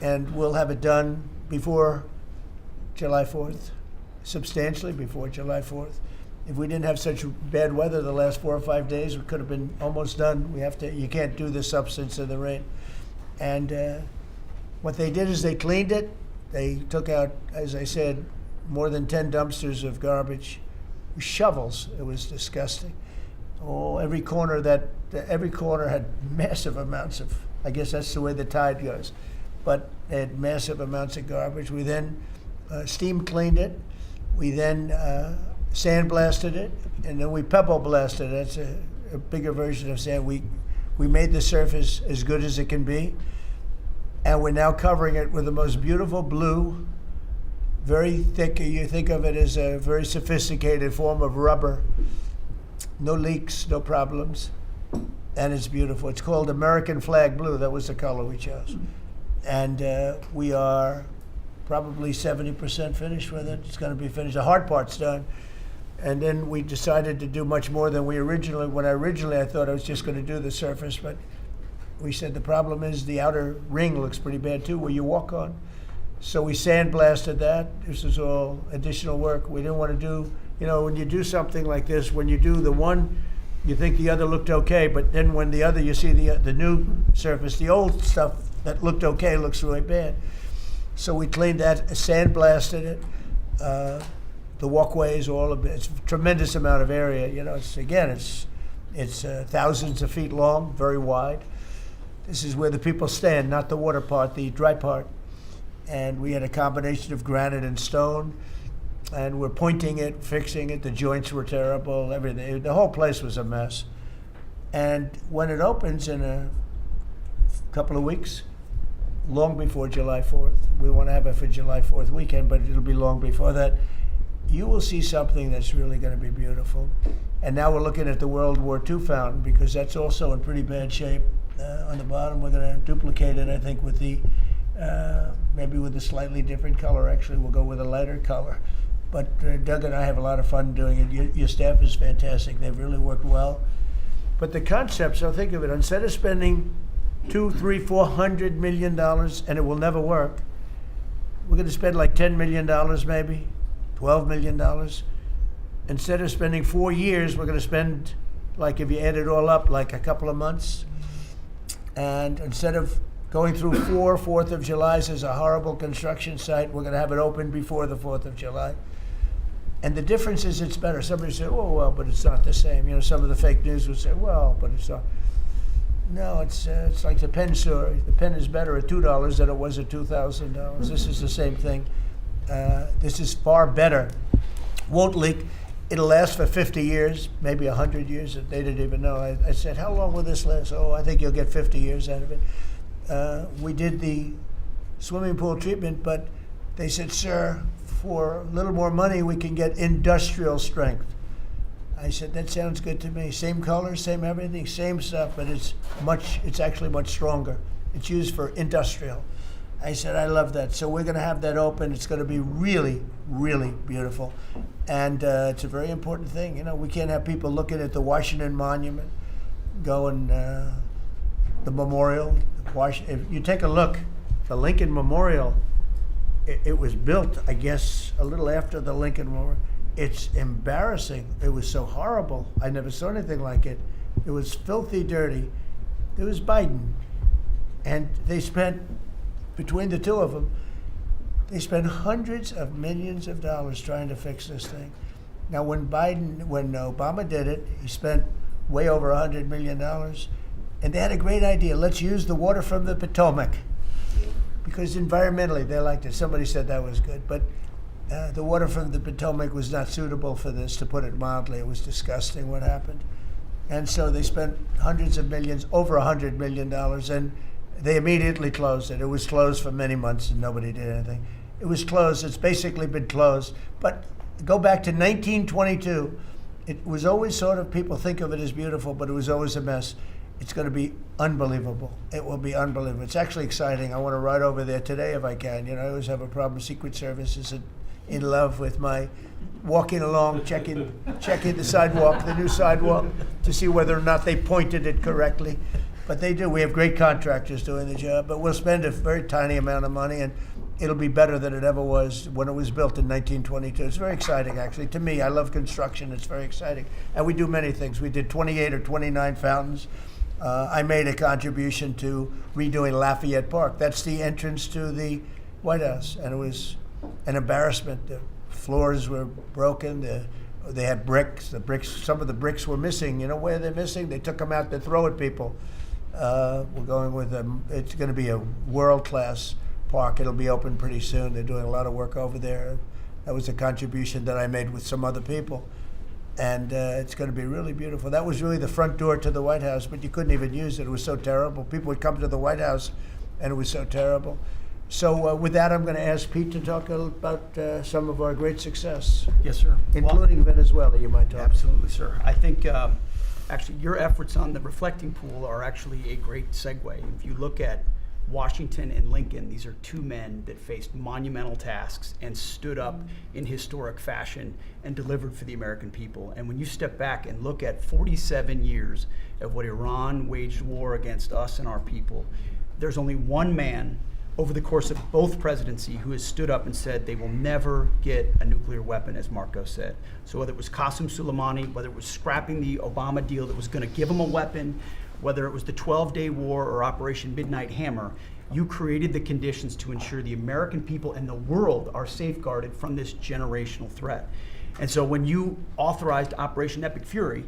And we'll have it done before July 4th, substantially before July 4th. If we didn't have such bad weather the last 4 or 5 days, we could have been almost done. You can't do the substance of the rain. And what they did is they cleaned it. They took out, as I said, more than 10 dumpsters of garbage, shovels. It was disgusting. Every corner had massive amounts of, I guess that's the way the tide goes, but they had massive amounts of garbage. We then steam cleaned it. We then sandblasted it, and then we pebble blasted it. That's a bigger version of sand. We made the surface as good as it can be. And we're now covering it with the most beautiful blue very thick. You think of it as a very sophisticated form of rubber. No leaks, no problems, and it's beautiful. It's called American Flag Blue. That was the color we chose. And we are probably 70% finished with it. It's going to be finished. The hard part's done. And then we decided to do much more than we originally, I thought I was just going to do the surface, but we said the problem is the outer ring looks pretty bad too, where you walk on. So we sandblasted that. This is all additional work. We didn't want to do, when you do something like this, when you do the one, you think the other looked okay, but then when the other, you see the new surface, the old stuff that looked okay looks really bad. So we cleaned that, sandblasted it. The walkways, all of it. It's a tremendous amount of area. It's thousands of feet long, very wide. This is where the people stand, not the water part, the dry part. And we had a combination of granite and stone, and we're pointing it, fixing it. The joints were terrible, everything. The whole place was a mess. And when it opens in a couple of weeks, long before July 4th, we want to have it for July 4th weekend, but it'll be long before that, you will see something that's really going to be beautiful. And now we're looking at the World War II fountain, because that's also in pretty bad shape. On the bottom, we're going to duplicate it, I think, with the maybe with a slightly different color. Actually, we'll go with a lighter color. But Doug and I have a lot of fun doing it. Your staff is fantastic. They've really worked well. But the concept, so think of it, instead of spending $200, $300, $400 million, and it will never work, we're going to spend like $10 million maybe, $12 million. Instead of spending 4 years, we're going to spend, like if you add it all up, like a couple of months. And instead of going through 4th of Julys as a horrible construction site, we're going to have it open before the 4th of July. And the difference is it's better. Somebody said, oh, well, but it's not the same. Some of the fake news would say, well, but it's not. No, it's like the pen story. The pen is better at $2 than it was at $2,000. This is the same thing. This is far better. Won't leak. It'll last for 50 years, maybe 100 years. They didn't even know. I said, how long will this last? Oh, I think you'll get 50 years out of it. We did the swimming pool treatment, but they said, sir, for a little more money, we can get industrial strength. I said, that sounds good to me. Same color, same everything, same stuff, but it's actually much stronger. It's used for industrial. I said, I love that. So we're going to have that open. It's going to be really, really beautiful. And it's a very important thing. We can't have people looking at the Washington Monument, going, the memorial. If you take a look, the Lincoln Memorial, it was built, I guess, a little after the Lincoln Memorial. It's embarrassing. It was so horrible. I never saw anything like it. It was filthy dirty. It was Biden. And they spent, between the two of them, they spent hundreds of millions of dollars trying to fix this thing. Now, when Obama did it, he spent way over $100 million. And they had a great idea. Let's use the water from the Potomac. Because environmentally, they liked it. Somebody said that was good. But the water from the Potomac was not suitable for this, to put it mildly. It was disgusting what happened. And so they spent hundreds of millions, over $100 million, and they immediately closed it. It was closed for many months and nobody did anything. It was closed. It's basically been closed. But go back to 1922. It was always sort of, people think of it as beautiful, but it was always a mess. It's going to be unbelievable. It will be unbelievable. It's actually exciting. I want to ride over there today if I can. I always have a problem. Secret Service is in love with my walking along, checking the sidewalk, the new sidewalk, to see whether or not they pointed it correctly. But they do. We have great contractors doing the job. But we'll spend a very tiny amount of money, and it'll be better than it ever was when it was built in 1922. It's very exciting, actually. To me, I love construction. It's very exciting. And we do many things. We did 28 or 29 fountains. I made a contribution to redoing Lafayette Park. That's the entrance to the White House, and it was an embarrassment. The floors were broken. They had bricks. Some of the bricks were missing. You know where they're missing? They took them out to throw at people. We're going with them. It's going to be a world-class park. It'll be open pretty soon. They're doing a lot of work over there. That was a contribution that I made with some other people. And it's going to be really beautiful. That was really the front door to the White House, but you couldn't even use it. It was so terrible. People would come to the White House, and it was so terrible. So with that, I'm going to ask Pete to talk a little about some of our great success, Yes, sir. including Venezuela. You might talk. Absolutely, sir. I think actually your efforts on the reflecting pool are actually a great segue. If you look at Washington and Lincoln, these are two men that faced monumental tasks and stood up in historic fashion and delivered for the American people. And when you step back and look at 47 years of what Iran waged war against us and our people, there's only one man over the course of both presidency who has stood up and said they will never get a nuclear weapon, as Marco said. So whether it was Qasem Soleimani, whether it was scrapping the Obama deal that was going to give them a weapon, whether it was the 12-day war or Operation Midnight Hammer, you created the conditions to ensure the American people and the world are safeguarded from this generational threat. And so when you authorized Operation Epic Fury,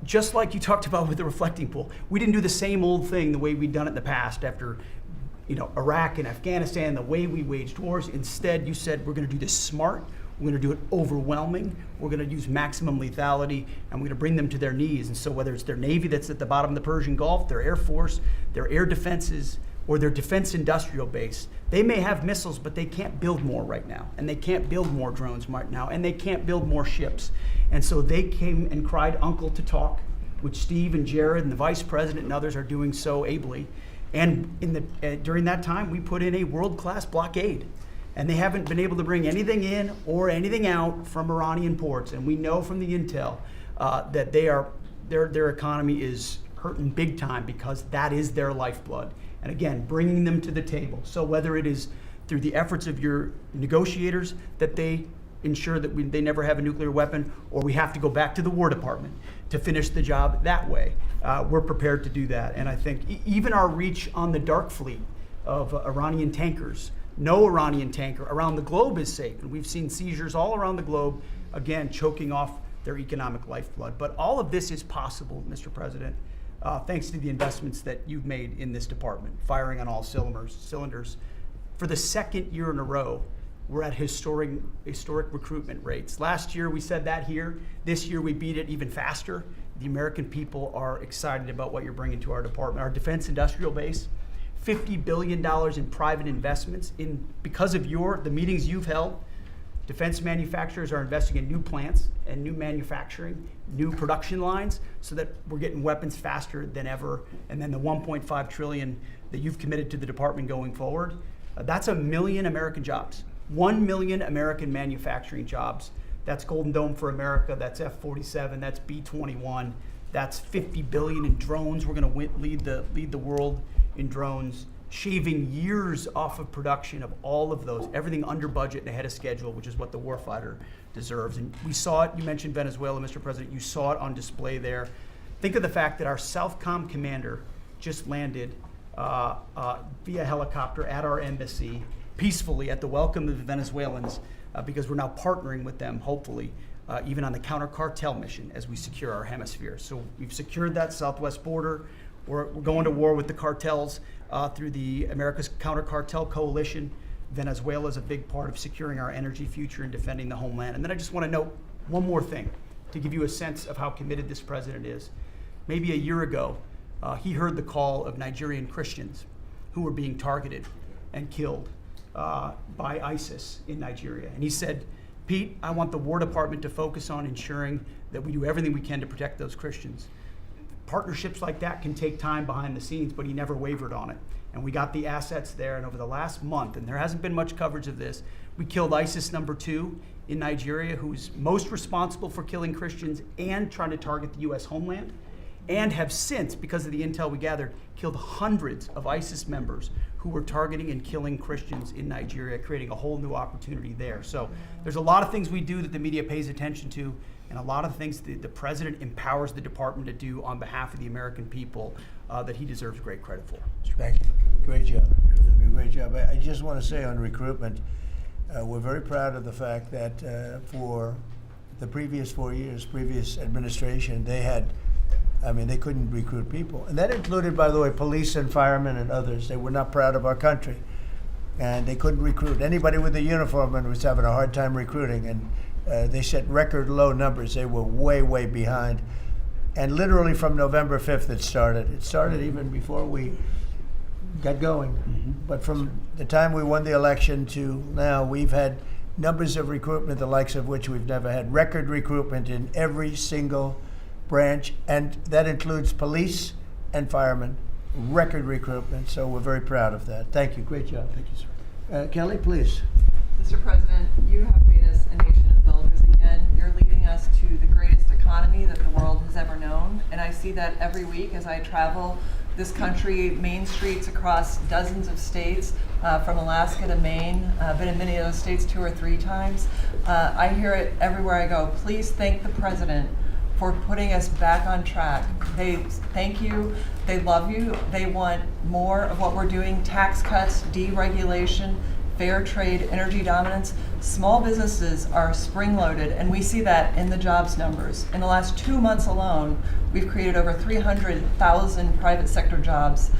just like you talked about with the reflecting pool, we didn't do the same old thing the way we'd done it in the past after Iraq and Afghanistan, the way we waged wars. Instead, you said we're going to do this smart. We're going to do it overwhelming. We're going to use maximum lethality, and we're going to bring them to their knees. And so whether it's their Navy that's at the bottom of the Persian Gulf, their Air Force, their air defenses, or their defense industrial base, they may have missiles, but they can't build more right now. And they can't build more drones right now. And they can't build more ships. And so they came and cried uncle to talk, which Steve and Jared and the Vice President and others are doing so ably. And during that time, we put in a world-class blockade. And they haven't been able to bring anything in or anything out from Iranian ports. And we know from the intel that their economy is hurting big time because that is their lifeblood. And again, bringing them to the table. So whether it is through the efforts of your negotiators that they ensure that they never have a nuclear weapon, or we have to go back to the War Department to finish the job that way, we're prepared to do that. And I think even our reach on the dark fleet of Iranian tankers, no Iranian tanker around the globe is safe. And we've seen seizures all around the globe, again, choking off their economic lifeblood. But all of this is possible, Mr. President, thanks to the investments that you've made in this department, firing on all cylinders. For the second year in a row, we're at historic recruitment rates. Last year, we said that here. This year, we beat it even faster. The American people are excited about what you're bringing to our department. Our defense industrial base, $50 billion in private investments because of the meetings you've held. Defense manufacturers are investing in new plants and new manufacturing, new production lines, so that we're getting weapons faster than ever. And then the $1.5 trillion that you've committed to the department going forward, that's 1 million American jobs. 1 million American manufacturing jobs. That's Golden Dome for America, that's F-47, that's B-21, that's $50 billion in drones. We're going to lead the world in drones, shaving years off of production of all of those, everything under budget and ahead of schedule, which is what the warfighter deserves. And we saw it, you mentioned Venezuela, Mr. President, you saw it on display there. Think of the fact that our Southcom commander just landed via helicopter at our embassy peacefully at the welcome of the Venezuelans, because we're now partnering with them, hopefully, even on the counter-cartel mission as we secure our hemisphere. So we've secured that southwest border. We're going to war with the cartels through the America's Counter-Cartel Coalition. Venezuela is a big part of securing our energy future and defending the homeland. And then I just want to note one more thing to give you a sense of how committed this president is. Maybe a year ago, he heard the call of Nigerian Christians who were being targeted and killed by ISIS in Nigeria. And he said, Pete, I want the War Department to focus on ensuring that we do everything we can to protect those Christians. Partnerships like that can take time behind the scenes, but he never wavered on it. And we got the assets there, and over the last month, and there hasn't been much coverage of this, we killed ISIS #2 in Nigeria, who's most responsible for killing Christians and trying to target the U.S. homeland, and have since, because of the intel we gathered, killed hundreds of ISIS members who were targeting and killing Christians in Nigeria, creating a whole new opportunity there. So there's a lot of things we do that the media pays attention to, and a lot of things the president empowers the department to do on behalf of the American people that he deserves great credit for. Thank you. Great job. You're doing a great job. I just want to say on recruitment, we're very proud of the fact that for the previous 4 years, previous administration, they couldn't recruit people. And that included, by the way, police and firemen and others. They were not proud of our country. And they couldn't recruit. Anybody with a uniform and was having a hard time recruiting. And they set record low numbers. They were way, way behind. And literally from November 5th it started. It started even before we got going. Mm-hmm. But from the time we won the election to now, we've had numbers of recruitment, the likes of which we've never had. Record recruitment in every single branch, and that includes police and firemen. Record recruitment, so we're very proud of that. Thank you. Great job. Thank you, sir. Kelly, please. Mr. President, you have made us a nation of builders again. You're leading us to the greatest economy that the world has ever known, and I see that every week as I travel this country, main streets across dozens of states, from Alaska to Maine. I've been in many of those states 2 or 3 times. I hear it everywhere I go. Please thank the President for putting us back on track. They thank you, they love you, they want more of what we're doing: tax cuts, deregulation, fair trade, energy dominance. Small businesses are spring-loaded, and we see that in the jobs numbers. In the last 2 months alone, we've created over 300,000 private sector jobs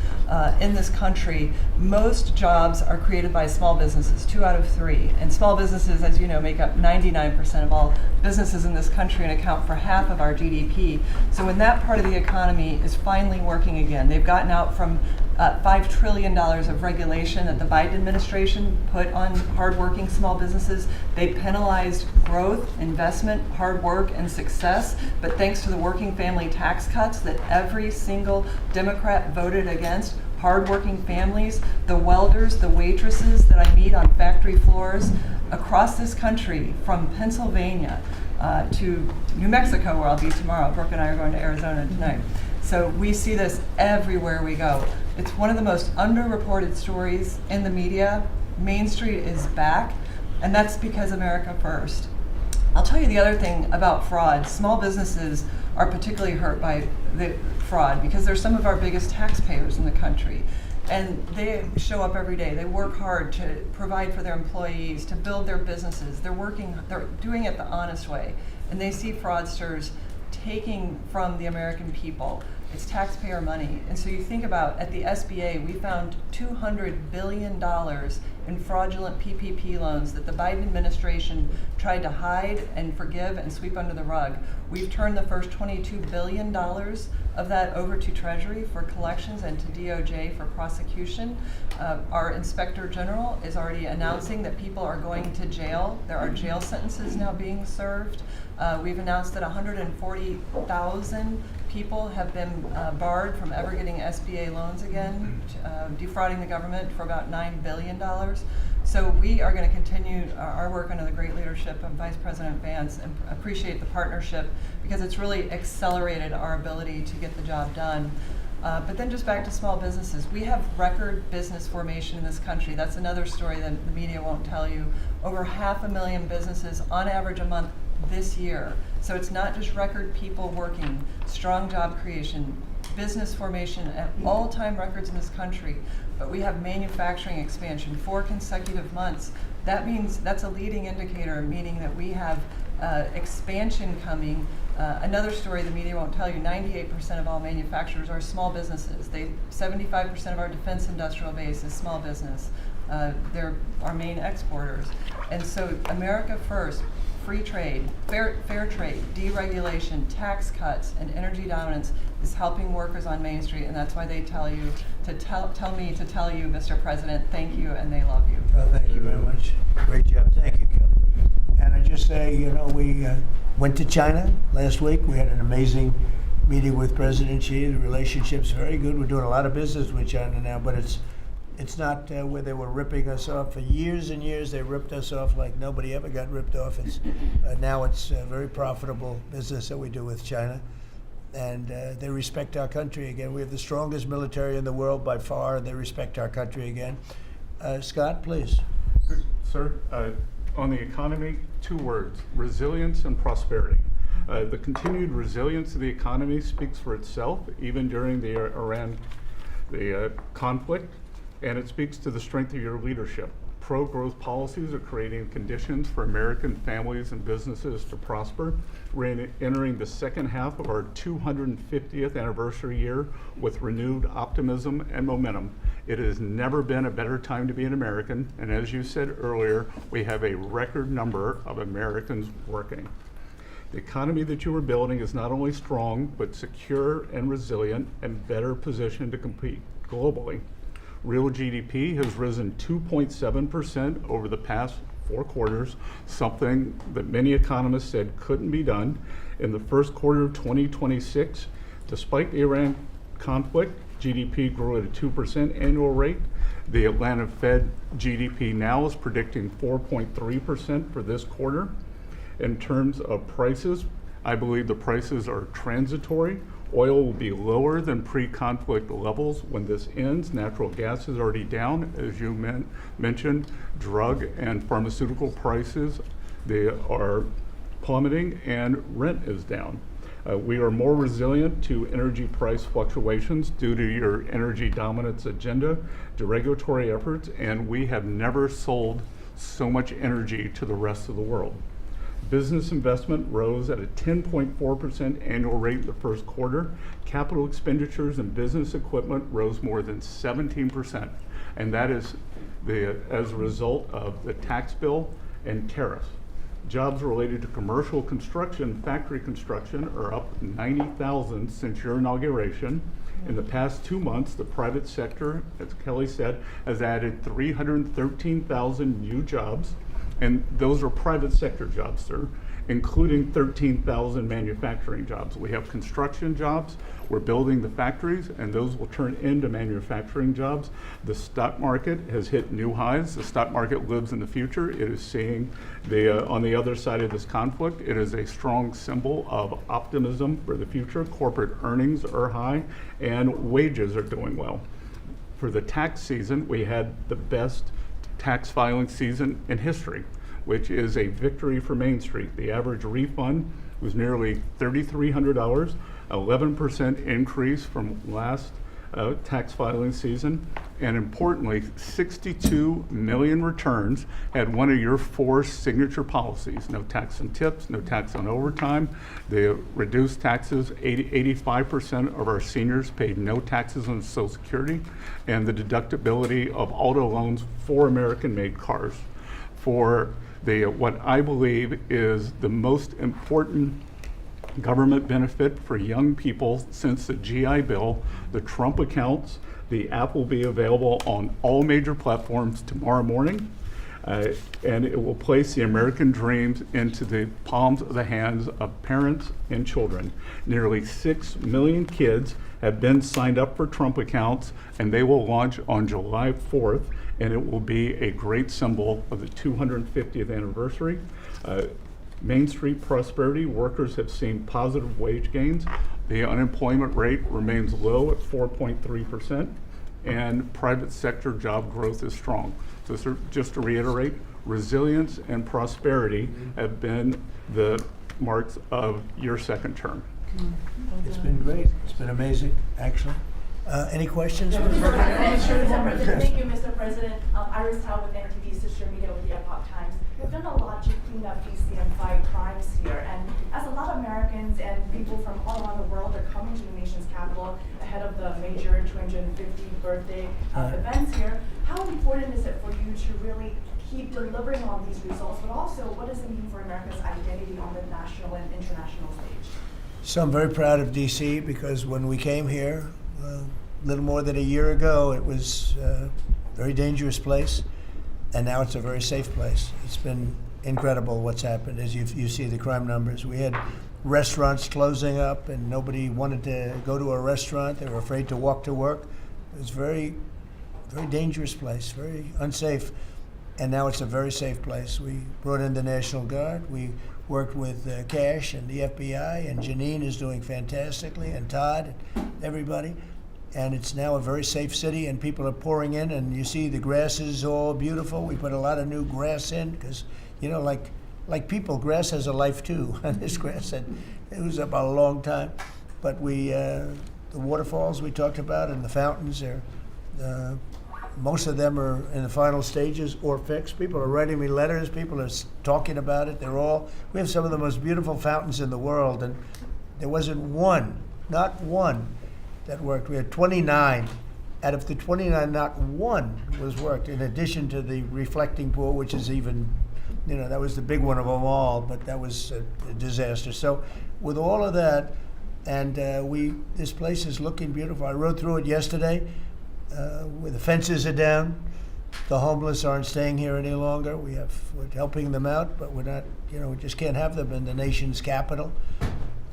in this country. Most jobs are created by small businesses, 2 out of 3. And small businesses, as you know, make up 99% of all businesses in this country and account for half of our GDP. So when that part of the economy is finally working again, they've gotten out from $5 trillion of regulation that the Biden administration put on hardworking small businesses. They penalized growth, investment, hard work, and success. But thanks to the working family tax cuts that every single Democrat voted against, hardworking families, the welders, the waitresses that I meet on factory floors across this country, from Pennsylvania to New Mexico, where I'll be tomorrow. Brooke and I are going to Arizona tonight. So we see this everywhere we go. It's one of the most underreported stories in the media. Main Street is back, and that's because America first. I'll tell you the other thing about fraud. Small businesses are particularly hurt by the fraud because they're some of our biggest taxpayers in the country. And they show up every day. They work hard to provide for their employees, to build their businesses. They're doing it the honest way. And they see fraudsters taking from the American people. It's taxpayer money. And so you think about, at the SBA, we found $200 billion in fraudulent PPP loans that the Biden administration tried to hide and forgive and sweep under the rug. We've turned the first $22 billion of that over to Treasury for collections and to DOJ for prosecution. Our Inspector General is already announcing that people are going to jail. There are jail sentences now being served. We've announced that 140,000 people have been barred from ever getting SBA loans again, defrauding the government for about $9 billion. So we are going to continue our work under the great leadership of Vice President Vance and appreciate the partnership because it's really accelerated our ability to get the job done. But then just back to small businesses. We have record business formation in this country. That's another story that the media won't tell you. Over 500,000 businesses on average a month this year. So it's not just record people working, strong job creation, business formation at all-time records in this country, but we have manufacturing expansion, 4 consecutive months. That means that's a leading indicator, meaning that we have expansion coming. Another story the media won't tell you, 98% of all manufacturers are small businesses. 75% of our defense industrial base is small business. They're our main exporters. And so America first, free trade, fair trade, deregulation, tax cuts, and energy dominance is helping workers on Main Street, and that's why they tell you to tell me to tell you, Mr. President, thank you, and they love you. Well, thank you very much. Great job. Thank you, Kelly. And I just say, we went to China last week. We had an amazing meeting with President Xi. The relationship's very good. We're doing a lot of business with China now, but it's not where they were ripping us off. For years and years, they ripped us off like nobody ever got ripped off. Now it's a very profitable business that we do with China. And they respect our country again. We have the strongest military in the world by far, and they respect our country again. Scott, please. Sir, on the economy, 2 words: resilience and prosperity. The continued resilience of the economy speaks for itself, even during the Iran conflict. And it speaks to the strength of your leadership. Pro-growth policies are creating conditions for American families and businesses to prosper. We're entering the second half of our 250th anniversary year with renewed optimism and momentum. It has never been a better time to be an American, and as you said earlier, we have a record number of Americans working. The economy that you are building is not only strong, but secure and resilient and better positioned to compete globally. Real GDP has risen 2.7% over the past 4 quarters, something that many economists said couldn't be done. In the first quarter of 2026, despite the Iran conflict, GDP grew at a 2% annual rate. The Atlanta Fed GDP now is predicting 4.3% for this quarter. In terms of prices, I believe the prices are transitory. Oil will be lower than pre-conflict levels when this ends. Natural gas is already down, as you mentioned. Drug and pharmaceutical prices, they are plummeting, and rent is down. We are more resilient to energy price fluctuations due to your energy dominance agenda, to regulatory efforts, and we have never sold so much energy to the rest of the world. Business investment rose at a 10.4% annual rate in the first quarter. Capital expenditures and business equipment rose more than 17%, and that is as a result of the tax bill and tariffs. Jobs related to commercial construction, factory construction, are up 90,000 since your inauguration. In the past 2 months, the private sector, as Kelly said, has added 313,000 new jobs. And those are private sector jobs, sir, including 13,000 manufacturing jobs. We have construction jobs, we're building the factories, and those will turn into manufacturing jobs. The stock market has hit new highs. The stock market lives in the future. It is seeing on the other side of this conflict, it is a strong symbol of optimism for the future. Corporate earnings are high, and wages are doing well. For the tax season, we had the best tax filing season in history, which is a victory for Main Street. The average refund was nearly $3,300, 11% increase from last tax filing season, and importantly, 62 million returns had one of your 4 signature policies: no tax on tips, no tax on overtime. They reduced taxes. 85% of our seniors paid no taxes on Social Security, and the deductibility of auto loans for American-made cars. For what I believe is the most important government benefit for young people since the GI Bill, the Trump accounts. The app will be available on all major platforms tomorrow morning, and it will place the American dreams into the palms of the hands of parents and children. Nearly 6 million kids have been signed up for Trump accounts, and they will launch on July 4th, and it will be a great symbol of the 250th anniversary. Main Street prosperity, workers have seen positive wage gains. The unemployment rate remains low at 4.3%, and private sector job growth is strong. So sir, just to reiterate, resilience and prosperity have been the marks of your second term. It's been great. It's been amazing, actually. Any questions? Thank you, Mr. President. Iris Tao with NTV Sister Media with the Epoch Times. We've done a lot to clean up DC and fight crimes here. And as a lot of Americans and people from all around the world are coming to the nation's capital ahead of the major 250th birthday events here, how important is it for you to really keep delivering on these results, but also what does it mean for America's identity on the national and international stage? So I'm very proud of DC because when we came here, a little more than a year ago, it was a very dangerous place, and now it's a very safe place. It's been incredible what's happened as you see the crime numbers. We had restaurants closing up, and nobody wanted to go to a restaurant. They were afraid to walk to work. It was very, very dangerous place, very unsafe, and now it's a very safe place. We brought in the National Guard. We worked with Cash and the FBI, and Janine is doing fantastically, and Todd, and everybody. And it's now a very safe city, and people are pouring in, and you see the grass is all beautiful. We put a lot of new grass in because, you know, like people, grass has a life too. And this grass, it was up a long time. But the waterfalls we talked about and the fountains, most of them are in the final stages or fixed. People are writing me letters. People are talking about it. We have some of the most beautiful fountains in the world, and there wasn't one, not one, that worked. We had 29. Out of the 29, not one was worked, in addition to the reflecting pool, which is even, that was the big one of them all, but that was a disaster. So with all of that, and this place is looking beautiful. I rode through it yesterday, where the fences are down. The homeless aren't staying here any longer. We're helping them out, but we're not, we just can't have them in the nation's capital.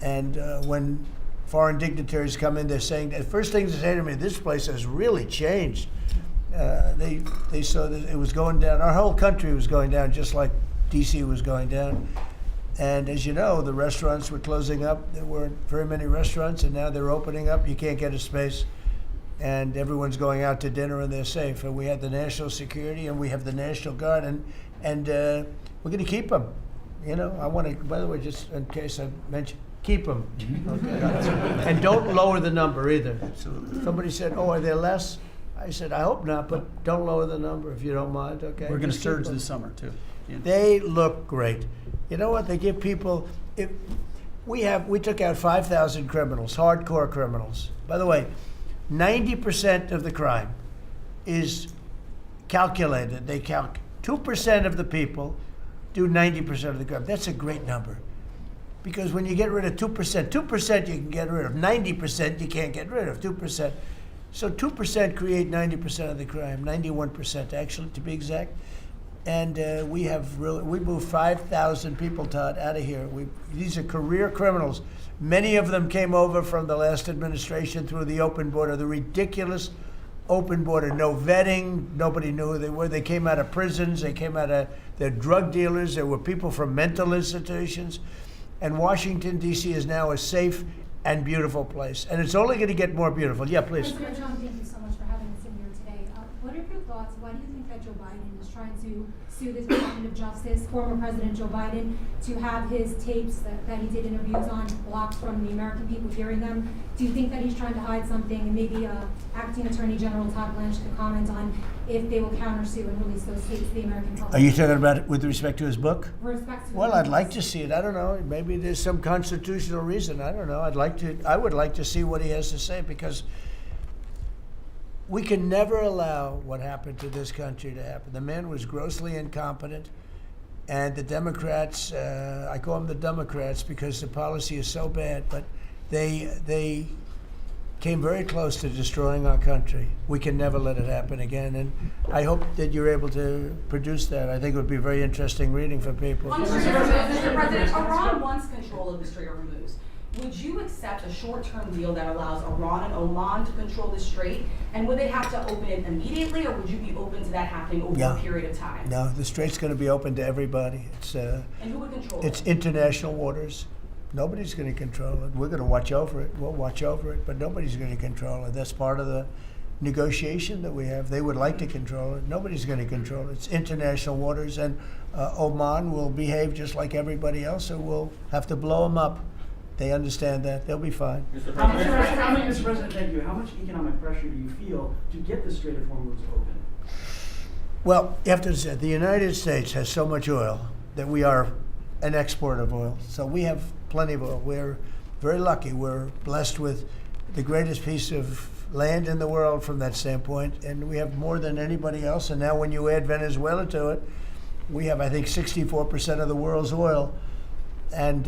And when foreign dignitaries come in, they're saying, the first thing they say to me, this place has really changed. They saw that it was going down. Our whole country was going down, just like D.C. was going down. And as you know, the restaurants were closing up. There weren't very many restaurants, and now they're opening up. You can't get a space. And everyone's going out to dinner, and they're safe. And we had the national security, and we have the National Guard, and we're going to keep them. I want to, by the way, just in case I mentioned, keep them. Okay? And don't lower the number either. So somebody said, oh, are there less? I said, I hope not, but don't lower the number if you don't mind, okay? We're going to Just keep surge them. this summer, too. Yeah. They look great. You know what? They give people. We took out 5,000 criminals, hardcore criminals. By the way, 90% of the crime is calculated. They count 2% of the people do 90% of the crime. That's a great number, because when you get rid of 2% you can get rid of. 90% you can't get rid of. 2%. So 2% create 90% of the crime. 91% actually, to be exact. And we moved 5,000 people, Todd, out of here. These are career criminals. Many of them came over from the last administration through the open border, the ridiculous open border, no vetting, nobody knew who they were. They came out of prisons, they're drug dealers, there were people from mental institutions. And Washington, D.C. is now a safe and beautiful place. And it's only going to get more beautiful. Yeah, please. President Trump, thank you so much for having us in here today. What are your thoughts? Why do you think that Joe Biden is trying to sue this Department of Justice, former President Joe Biden, to have his tapes that he did interviews on blocked from the American people hearing them? Do you think that he's trying to hide something? And maybe Acting Attorney General Todd Blanche could comment on if they will countersue and release those tapes to the American public. Are you talking about it with respect to his book? With respect to Well, I'd like to see it. I don't know. Maybe there's some constitutional reason. I don't know. I would like to see what he has to say, because we can never allow what happened to this country to happen. The man was grossly incompetent, and the Democrats, I call them the Democrats because the policy is so bad, but they came very close to destroying our country. We can never let it happen again, and I hope that you're able to produce that. I think it would be very interesting reading for people. Mr. President, Iran wants control of the Strait of Hormuz. Would you accept a short-term deal that allows Iran and Oman to control the strait? And would they have to open it immediately, or would you be open to that happening over a period of time? No, the strait's going to be open to everybody. And who would control it? It's international waters. Nobody's going to control it. We're going to watch over it. We'll watch over it, but nobody's going to control it. That's part of the negotiation that we have. They would like to control it. Nobody's going to control it. It's international waters, and Oman will behave just like everybody else, so we'll have to blow them up. They understand that. They'll be fine. Mr. President, thank you. How much economic pressure do you feel to get the Strait of Hormuz open? Well, you have to say, the United States has so much oil that we are an exporter of oil. So we have plenty of oil. We're very lucky. We're blessed with the greatest piece of land in the world from that standpoint, and we have more than anybody else. And now when you add Venezuela to it, we have, I think, 64% of the world's oil. And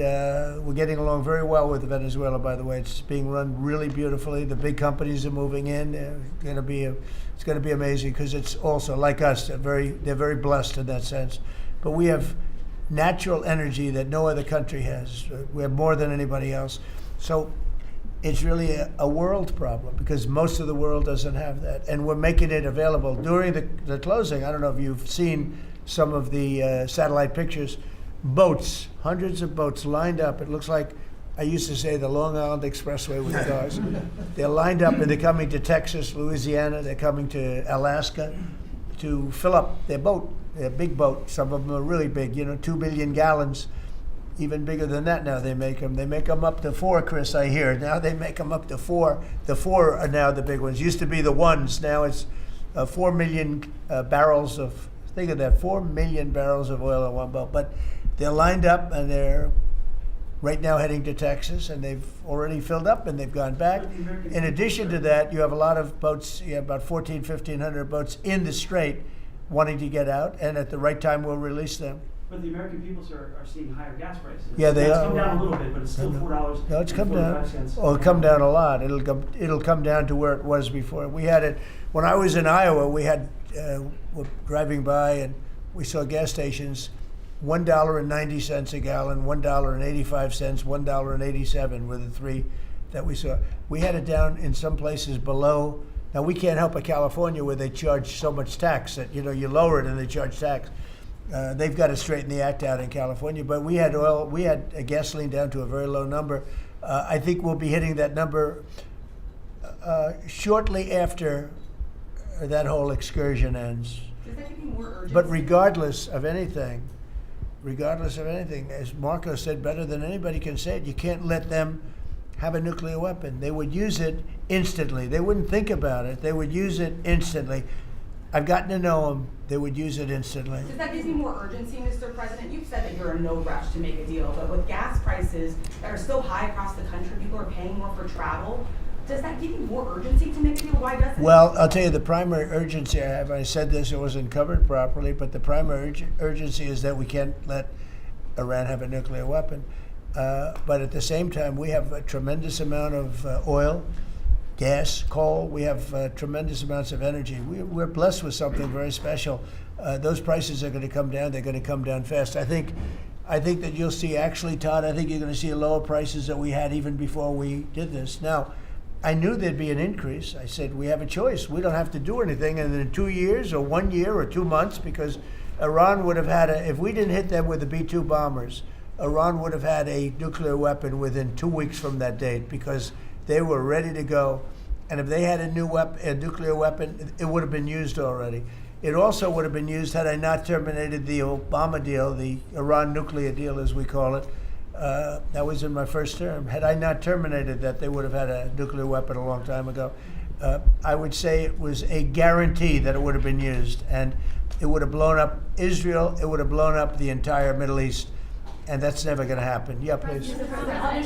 we're getting along very well with Venezuela, by the way. It's being run really beautifully. The big companies are moving in. It's going to be amazing, because it's also, like us, they're very blessed in that sense. But we have natural energy that no other country has. We have more than anybody else. So it's really a world problem, because most of the world doesn't have that. And we're making it available. During the closing, I don't know if you've seen some of the satellite pictures, boats, hundreds of boats lined up. It looks like, I used to say, the Long Island Expressway with cars. They're lined up, and they're coming to Texas, Louisiana, they're coming to Alaska to fill up their boat, their big boat. Some of them are really big, 2 billion gallons, even bigger than that now they make them. They make them up to 4, Chris, I hear. Now they make them up to 4. The 4 are now the big ones. Used to be the 1s. Now it's 4 million barrels of, think of that, 4 million barrels of oil in one boat. But they're lined up, and they're right now heading to Texas, and they've already filled up, and they've gone back. In addition to that, you have a lot of boats, you have about 1,400 boats in the strait wanting to get out, and at the right time we'll release them. But the American people, sir, are seeing higher gas prices. Yeah, they It's are. come down a little bit, but it's still $4. No, it's come down. 45 cents. Oh, it'll come down a lot. It'll come down to where it was before. We had it when I was in Iowa. We had we're driving by and we saw gas stations, $1.90 a gallon, $1.85, $1.87 were the three that we saw. We had it down in some places below. Now we can't help but California where they charge so much tax that you lower it and they charge tax. They've got to straighten the act out in California, but we had gasoline down to a very low number. I think we'll be hitting that number shortly after that whole excursion ends. Does that give you more urgency? But regardless of anything, as Marco said better than anybody can say it, you can't let them have a nuclear weapon. They would use it instantly. They wouldn't think about it. They would use it instantly. I've gotten to know them. They would use it instantly. Does that give you more urgency, Mr. President? You've said that you're in no rush to make a deal, but with gas prices that are so high across the country, people are paying more for travel. Does that give you more urgency to make a deal? Why doesn't it? Well, I'll tell you the primary urgency I have. I said this, it wasn't covered properly, but the primary urgency is that we can't let Iran have a nuclear weapon. But at the same time, we have a tremendous amount of oil, gas, coal. We have tremendous amounts of energy. We're blessed with something very special. Those prices are going to come down. They're going to come down fast. I think that you'll see, actually, Todd, I think you're going to see lower prices that we had even before we did this. Now, I knew there'd be an increase. I said, we have a choice. We don't have to do anything. And in 2 years or 1 year or 2 months, because Iran would have had if we didn't hit them with the B-2 bombers, Iran would have had a nuclear weapon within 2 weeks from that date because they were ready to go. And if they had a nuclear weapon, it would have been used already. It also would have been used had I not terminated the Obama deal, the Iran nuclear deal, as we call it. That was in my first term. Had I not terminated that, they would have had a nuclear weapon a long time ago. I would say it was a guarantee that it would have been used. And it would have blown up Israel. It would have blown up the entire Middle East. And that's never going to happen. Yeah, please. On Iran,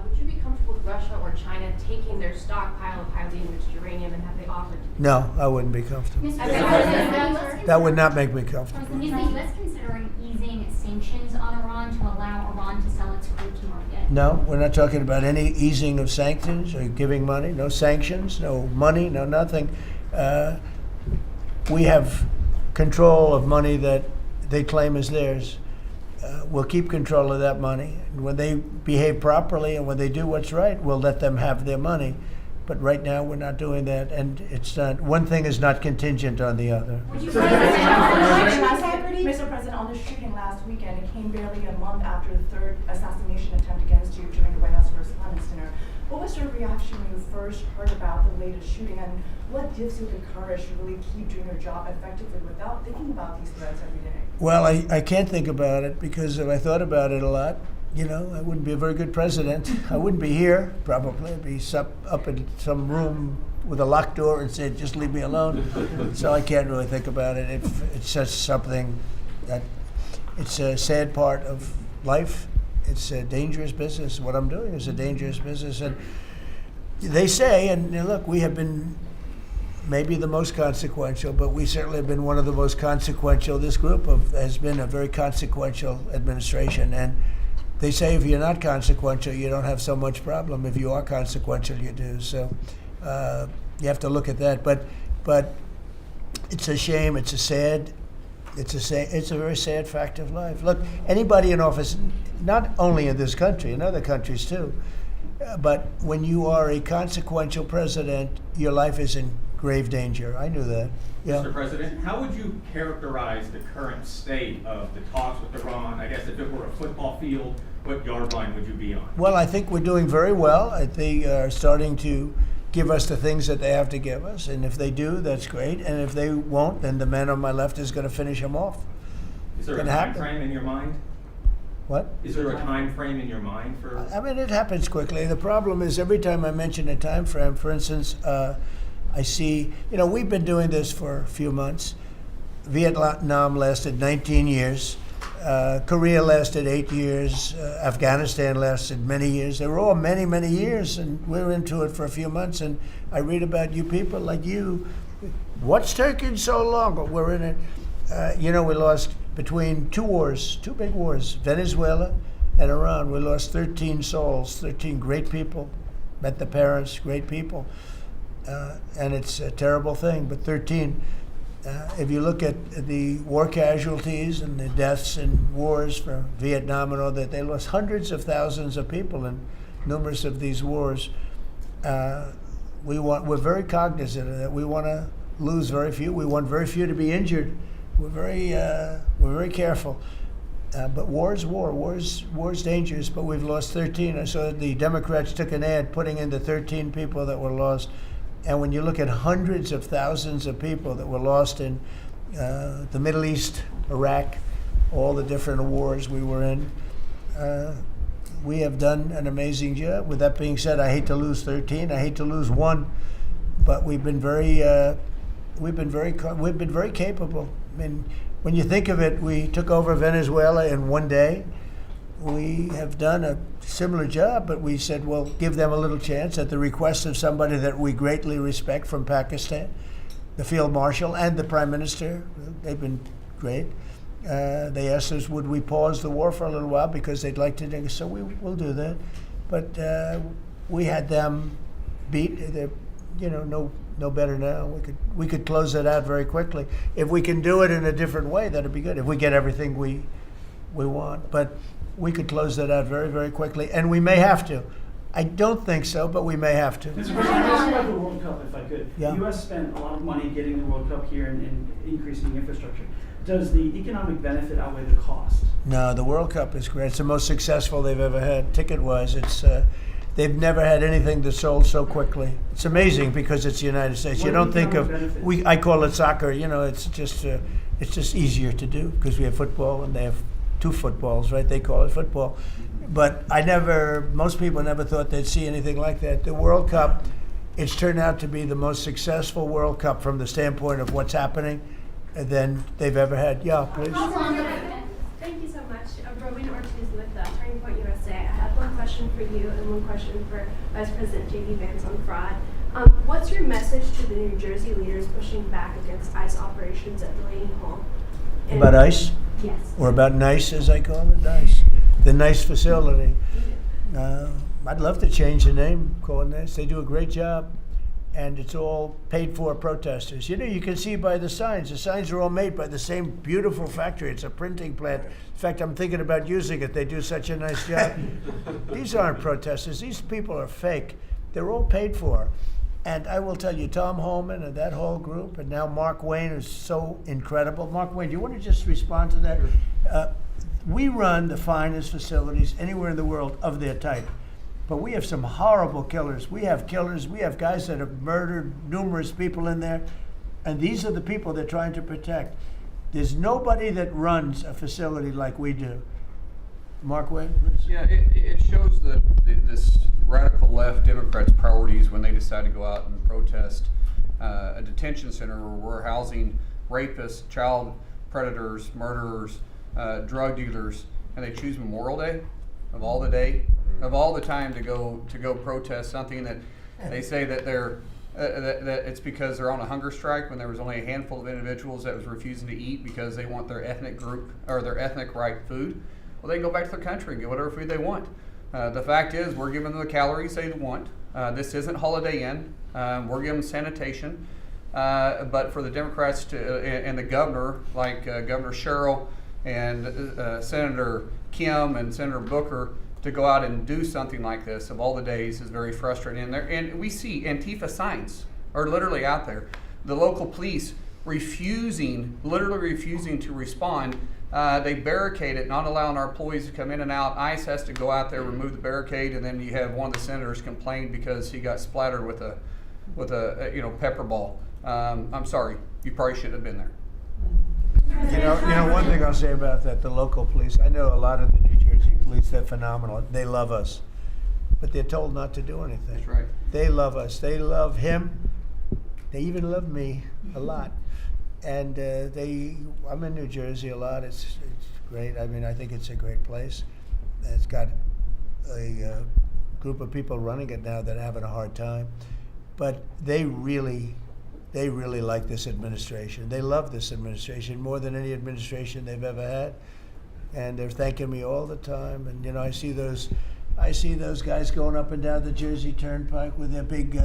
would you be comfortable with Russia or China taking their stockpile of highly enriched uranium and have they offered? No, I wouldn't be comfortable. That would not make me comfortable. Is the U.S. considering easing sanctions on Iran to allow Iran to sell its crude to market? No, we're not talking about any easing of sanctions or giving money. No sanctions, no money, no nothing. We have control of money that they claim is theirs. We'll keep control of that money. And when they behave properly and when they do what's right, we'll let them have their money. But right now, we're not doing that, and it's not. One thing is not contingent on the other. Mr. President, on the shooting last weekend, it came barely a month after the third assassination attempt against you during the White House Correspondents' Dinner. What was your reaction when you first heard about the latest shooting, and what gives you the courage to really keep doing your job effectively without thinking about these threats every day? Well, I can't think about it because if I thought about it a lot, I wouldn't be a very good president. I wouldn't be here, probably. I'd be up in some room with a locked door and say, just leave me alone. So I can't really think about it. It's just something that it's a sad part of life. It's a dangerous business. What I'm doing is a dangerous business. And they say, and look, we have been maybe the most consequential, but we certainly have been one of the most consequential. This group has been a very consequential administration. And they say if you're not consequential, you don't have so much problem. If you are consequential, you do. So you have to look at that. But it's a shame. It's a very sad fact of life. Look, anybody in office, not only in this country, in other countries too, but when you are a consequential president, your life is in grave danger. I knew that. Yeah. Mr. President, how would you characterize the current state of the talks with Iran? I guess if it were a football field, what yard line would you be on? Well, I think we're doing very well. They are starting to give us the things that they have to give us. And if they do, that's great. And if they won't, then the man on my left is going to finish them off. Is there a time frame in your mind? What? Is there a time frame in your mind for? I mean, it happens quickly. The problem is every time I mention a time frame, for instance, I see, we've been doing this for a few months. Vietnam lasted 19 years. Korea lasted 8 years. Afghanistan lasted many years. They were all many, many years, and we're into it for a few months. And I read about you people like you. What's taking so long? But we're in it. We lost between two wars, two big wars, Venezuela and Iran, we lost 13 souls, 13 great people. Met the parents, great people. And it's a terrible thing, but 13. If you look at the war casualties and the deaths in wars for Vietnam and all that, they lost hundreds of thousands of people in numerous of these wars. We're very cognizant of that. We want to lose very few. We want very few to be injured. We're very careful. But war is war. War's dangerous. But we've lost 13. I saw the Democrats took an ad putting in the 13 people that were lost. And when you look at hundreds of thousands of people that were lost in the Middle East, Iraq, all the different wars we were in, we have done an amazing job. With that being said, I hate to lose 13. I hate to lose one, but we've been very capable. I mean, when you think of it, we took over Venezuela in one day. We have done a similar job, but we said, well, give them a little chance at the request of somebody that we greatly respect from Pakistan, the Field Marshal and the Prime Minister. They've been great. They asked us, would we pause the war for a little while because they'd like to, so we will do that. But we had them beat. They're, no better now. We could close it out very quickly. If we can do it in a different way, that'd be good. If we get everything we want, but we could close that out very, very quickly, and we may have to. I don't think so, but we may have to. Mr. President, ask about the World Cup, if I could. Yeah. The U.S. spent a lot of money getting the World Cup here and increasing the infrastructure. Does the economic benefit outweigh the cost? No, the World Cup is great. It's the most successful they've ever had, ticket-wise. It's they've never had anything that sold so quickly. It's amazing because it's the United States. You don't think of I call it soccer. It's just easier to do because we have football and they have two footballs, right? They call it football. But most people never thought they'd see anything like that. The World Cup, it's turned out to be the most successful World Cup from the standpoint of what's happening than they've ever had. Yeah, please. Thank you so much. Robin Ortiz with Turning Point USA. I have one question for you and one question for Vice President JD Vance on fraud. What's your message to the New Jersey leaders pushing back against ICE operations at Delaney Hall? About ICE? Yes. Or about NICE, as I call it, NICE. The NICE facility. I'd love to change the name, call it NICE. They do a great job, and it's all paid for protesters. You can see by the signs. The signs are all made by the same beautiful factory. It's a printing plant. In fact, I'm thinking about using it. They do such a nice job. These aren't protesters. These people are fake. They're all paid for. And I will tell you, Tom Holman and that whole group, and now Mark Wayne is so incredible. Mark Wayne, do you want to just respond to that? We run the finest facilities anywhere in the world of their type. But we have some horrible killers. We have killers. We have guys that have murdered numerous people in there. And these are the people they're trying to protect. There's nobody that runs a facility like we do. Mark Wayne, please. Yeah, it shows this radical left Democrats' priorities when they decide to go out and protest a detention center where we're housing rapists, child predators, murderers, drug dealers, and they choose Memorial Day of all the time to go protest something that they say that that it's because they're on a hunger strike when there was only a handful of individuals that was refusing to eat because they want their ethnic group or their ethnic right food. Well, they can go back to their country and get whatever food they want. The fact is, we're giving them the calories they want. This isn't Holiday Inn. We're giving them sanitation. But for the Democrats and the governor, like Governor Sherrill and Senator Kim and Senator Booker, to go out and do something like this of all the days is very frustrating. And we see Antifa signs are literally out there. The local police literally refusing to respond. They barricade it, not allowing our employees to come in and out. ICE has to go out there, remove the barricade, and then you have one of the senators complain because he got splattered with a pepper ball. I'm sorry, you probably shouldn't have been there. One thing I'll say about that, the local police, I know a lot of the New Jersey police, they're phenomenal. They love us, but they're told not to do anything. That's right. They love us. They love him. They even love me a lot. And I'm in New Jersey a lot. It's great. I mean, I think it's a great place. It's got a group of people running it now that are having a hard time. But they really they really like this administration. They love this administration more than any administration they've ever had. And they're thanking me all the time. And, you know, I see those guys going up and down the Jersey Turnpike with their big,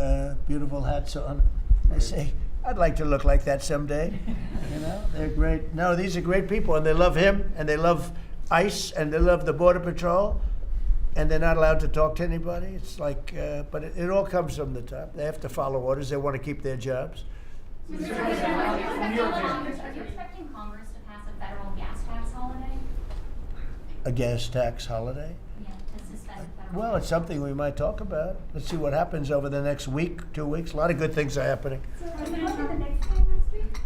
beautiful hats on. I say, I'd like to look like that someday. You know, they're great. No, these are great people, and they love him, and they love ICE, and they love the Border Patrol, and they're not allowed to talk to anybody. It's like, but it all comes from the top. They have to follow orders. They want to keep their jobs. Are you expecting Congress to pass a federal gas tax holiday? A gas tax holiday? Yeah, to suspend federal. Well, it's something we might talk about. Let's see what happens over the next week, 2 weeks. A lot of good things are happening. So are you going to the next time next week?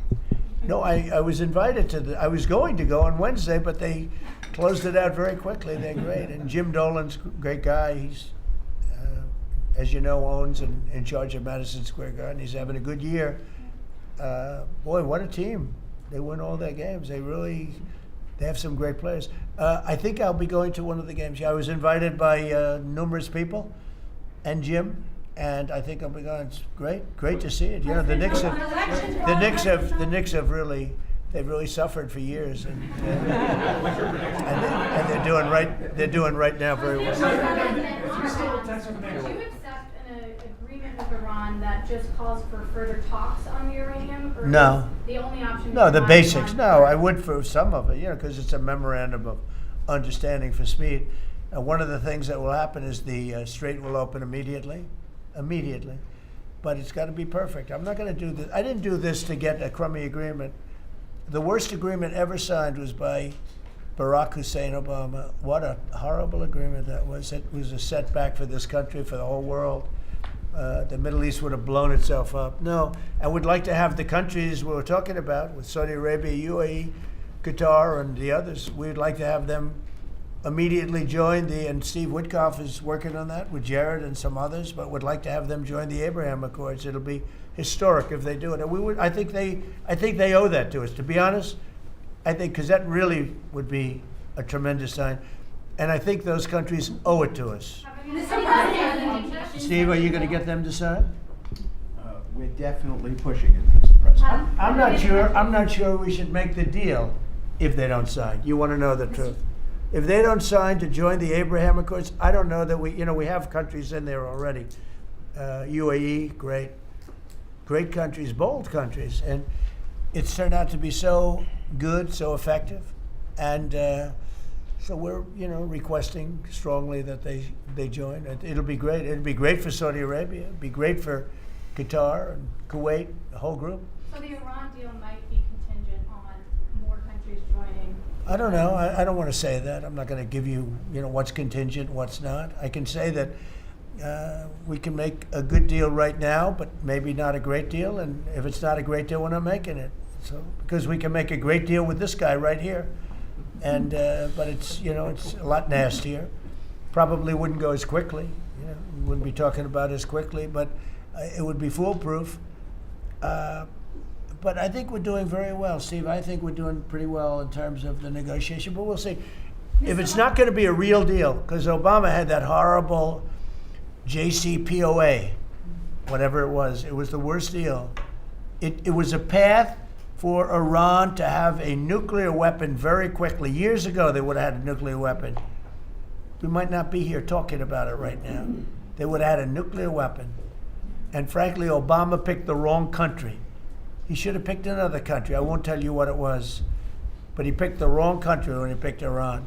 No, I was invited to I was going to go on Wednesday, but they closed it out very quickly. They're great. And Jim Dolan's a great guy. He's, as you know, owns and in charge of Madison Square Garden. He's having a good year. Boy, what a team. They win all their games. They have some great players. I think I'll be going to one of the games. Yeah, I was invited by numerous people and Jim. And I think I'll be going. It's great to see it. You know, the Knicks have really, they've really suffered for years, and they're doing right. They're doing right now very well. Would you accept an agreement with Iran that just calls for further talks on uranium? Or No. is the only option? No, is the not basics. Iran? No, I would for some of it, you know, because it's a memorandum of understanding for speed. One of the things that will happen is the Strait will open immediately, but it's got to be perfect. I'm not going to do this. I didn't do this to get a crummy agreement. The worst agreement ever signed was by Barack Hussein Obama. What a horrible agreement that was. It was a setback for this country, for the whole world. The Middle East would have blown itself up. No, I would like to have the countries we were talking about, with Saudi Arabia, UAE, Qatar, and the others, we'd like to have them immediately join and Steve Witkoff is working on that with Jared and some others, but would like to have them join the Abraham Accords. It'll be historic if they do it. And I think they owe that to us, to be honest. I think, because that really would be a tremendous sign. And I think those countries owe it to us. Steve, are you going to get them to sign? We're definitely pushing it, Mr. President. I'm not sure we should make the deal if they don't sign. You want to know the truth. If they don't sign to join the Abraham Accords, I don't know that we have countries in there already. UAE, great countries, bold countries, and it's turned out to be so good, so effective, and so we're requesting strongly that they join. It'll be great. It'll be great for Saudi Arabia. It'll be great for Qatar and Kuwait, the whole group. So the Iran deal might be contingent on more countries joining. I don't know. I don't want to say that. I'm not going to give you, what's contingent, what's not. I can say that we can make a good deal right now, but maybe not a great deal. And if it's not a great deal, we're not making it. So because we can make a great deal with this guy right here, and but it's it's a lot nastier. Probably wouldn't go as quickly. We wouldn't be talking about as quickly, but it would be foolproof. But I think we're doing very well, Steve. I think we're doing pretty well in terms of the negotiation, but we'll see. If it's not going to be a real deal, because Obama had that horrible JCPOA, whatever it was the worst deal. It was a path for Iran to have a nuclear weapon very quickly. Years ago, they would have had a nuclear weapon. We might not be here talking about it right now. They would have had a nuclear weapon. And frankly, Obama picked the wrong country. He should have picked another country. I won't tell you what it was. But he picked the wrong country when he picked Iran.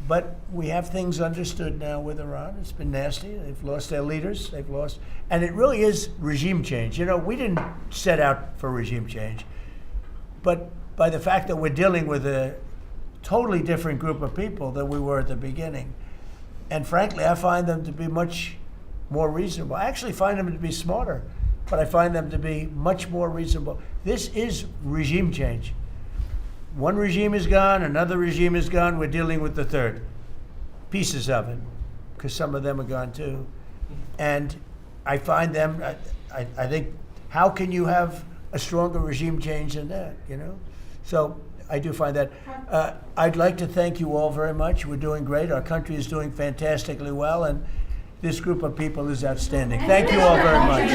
But we have things understood now with Iran. It's been nasty. They've lost their leaders. They've lost. And it really is regime change. We didn't set out for regime change. But by the fact that we're dealing with a totally different group of people than we were at the beginning. And frankly, I find them to be much more reasonable. I actually find them to be smarter, but I find them to be much more reasonable. This is regime change. One regime is gone, another regime is gone, we're dealing with the third. Pieces of it, because some of them are gone too. And I find them, I think, how can you have a stronger regime change than that, So I do find that. I'd like to thank you all very much. We're doing great. Our country is doing fantastically well, and this group of people is outstanding. Thank you all very much.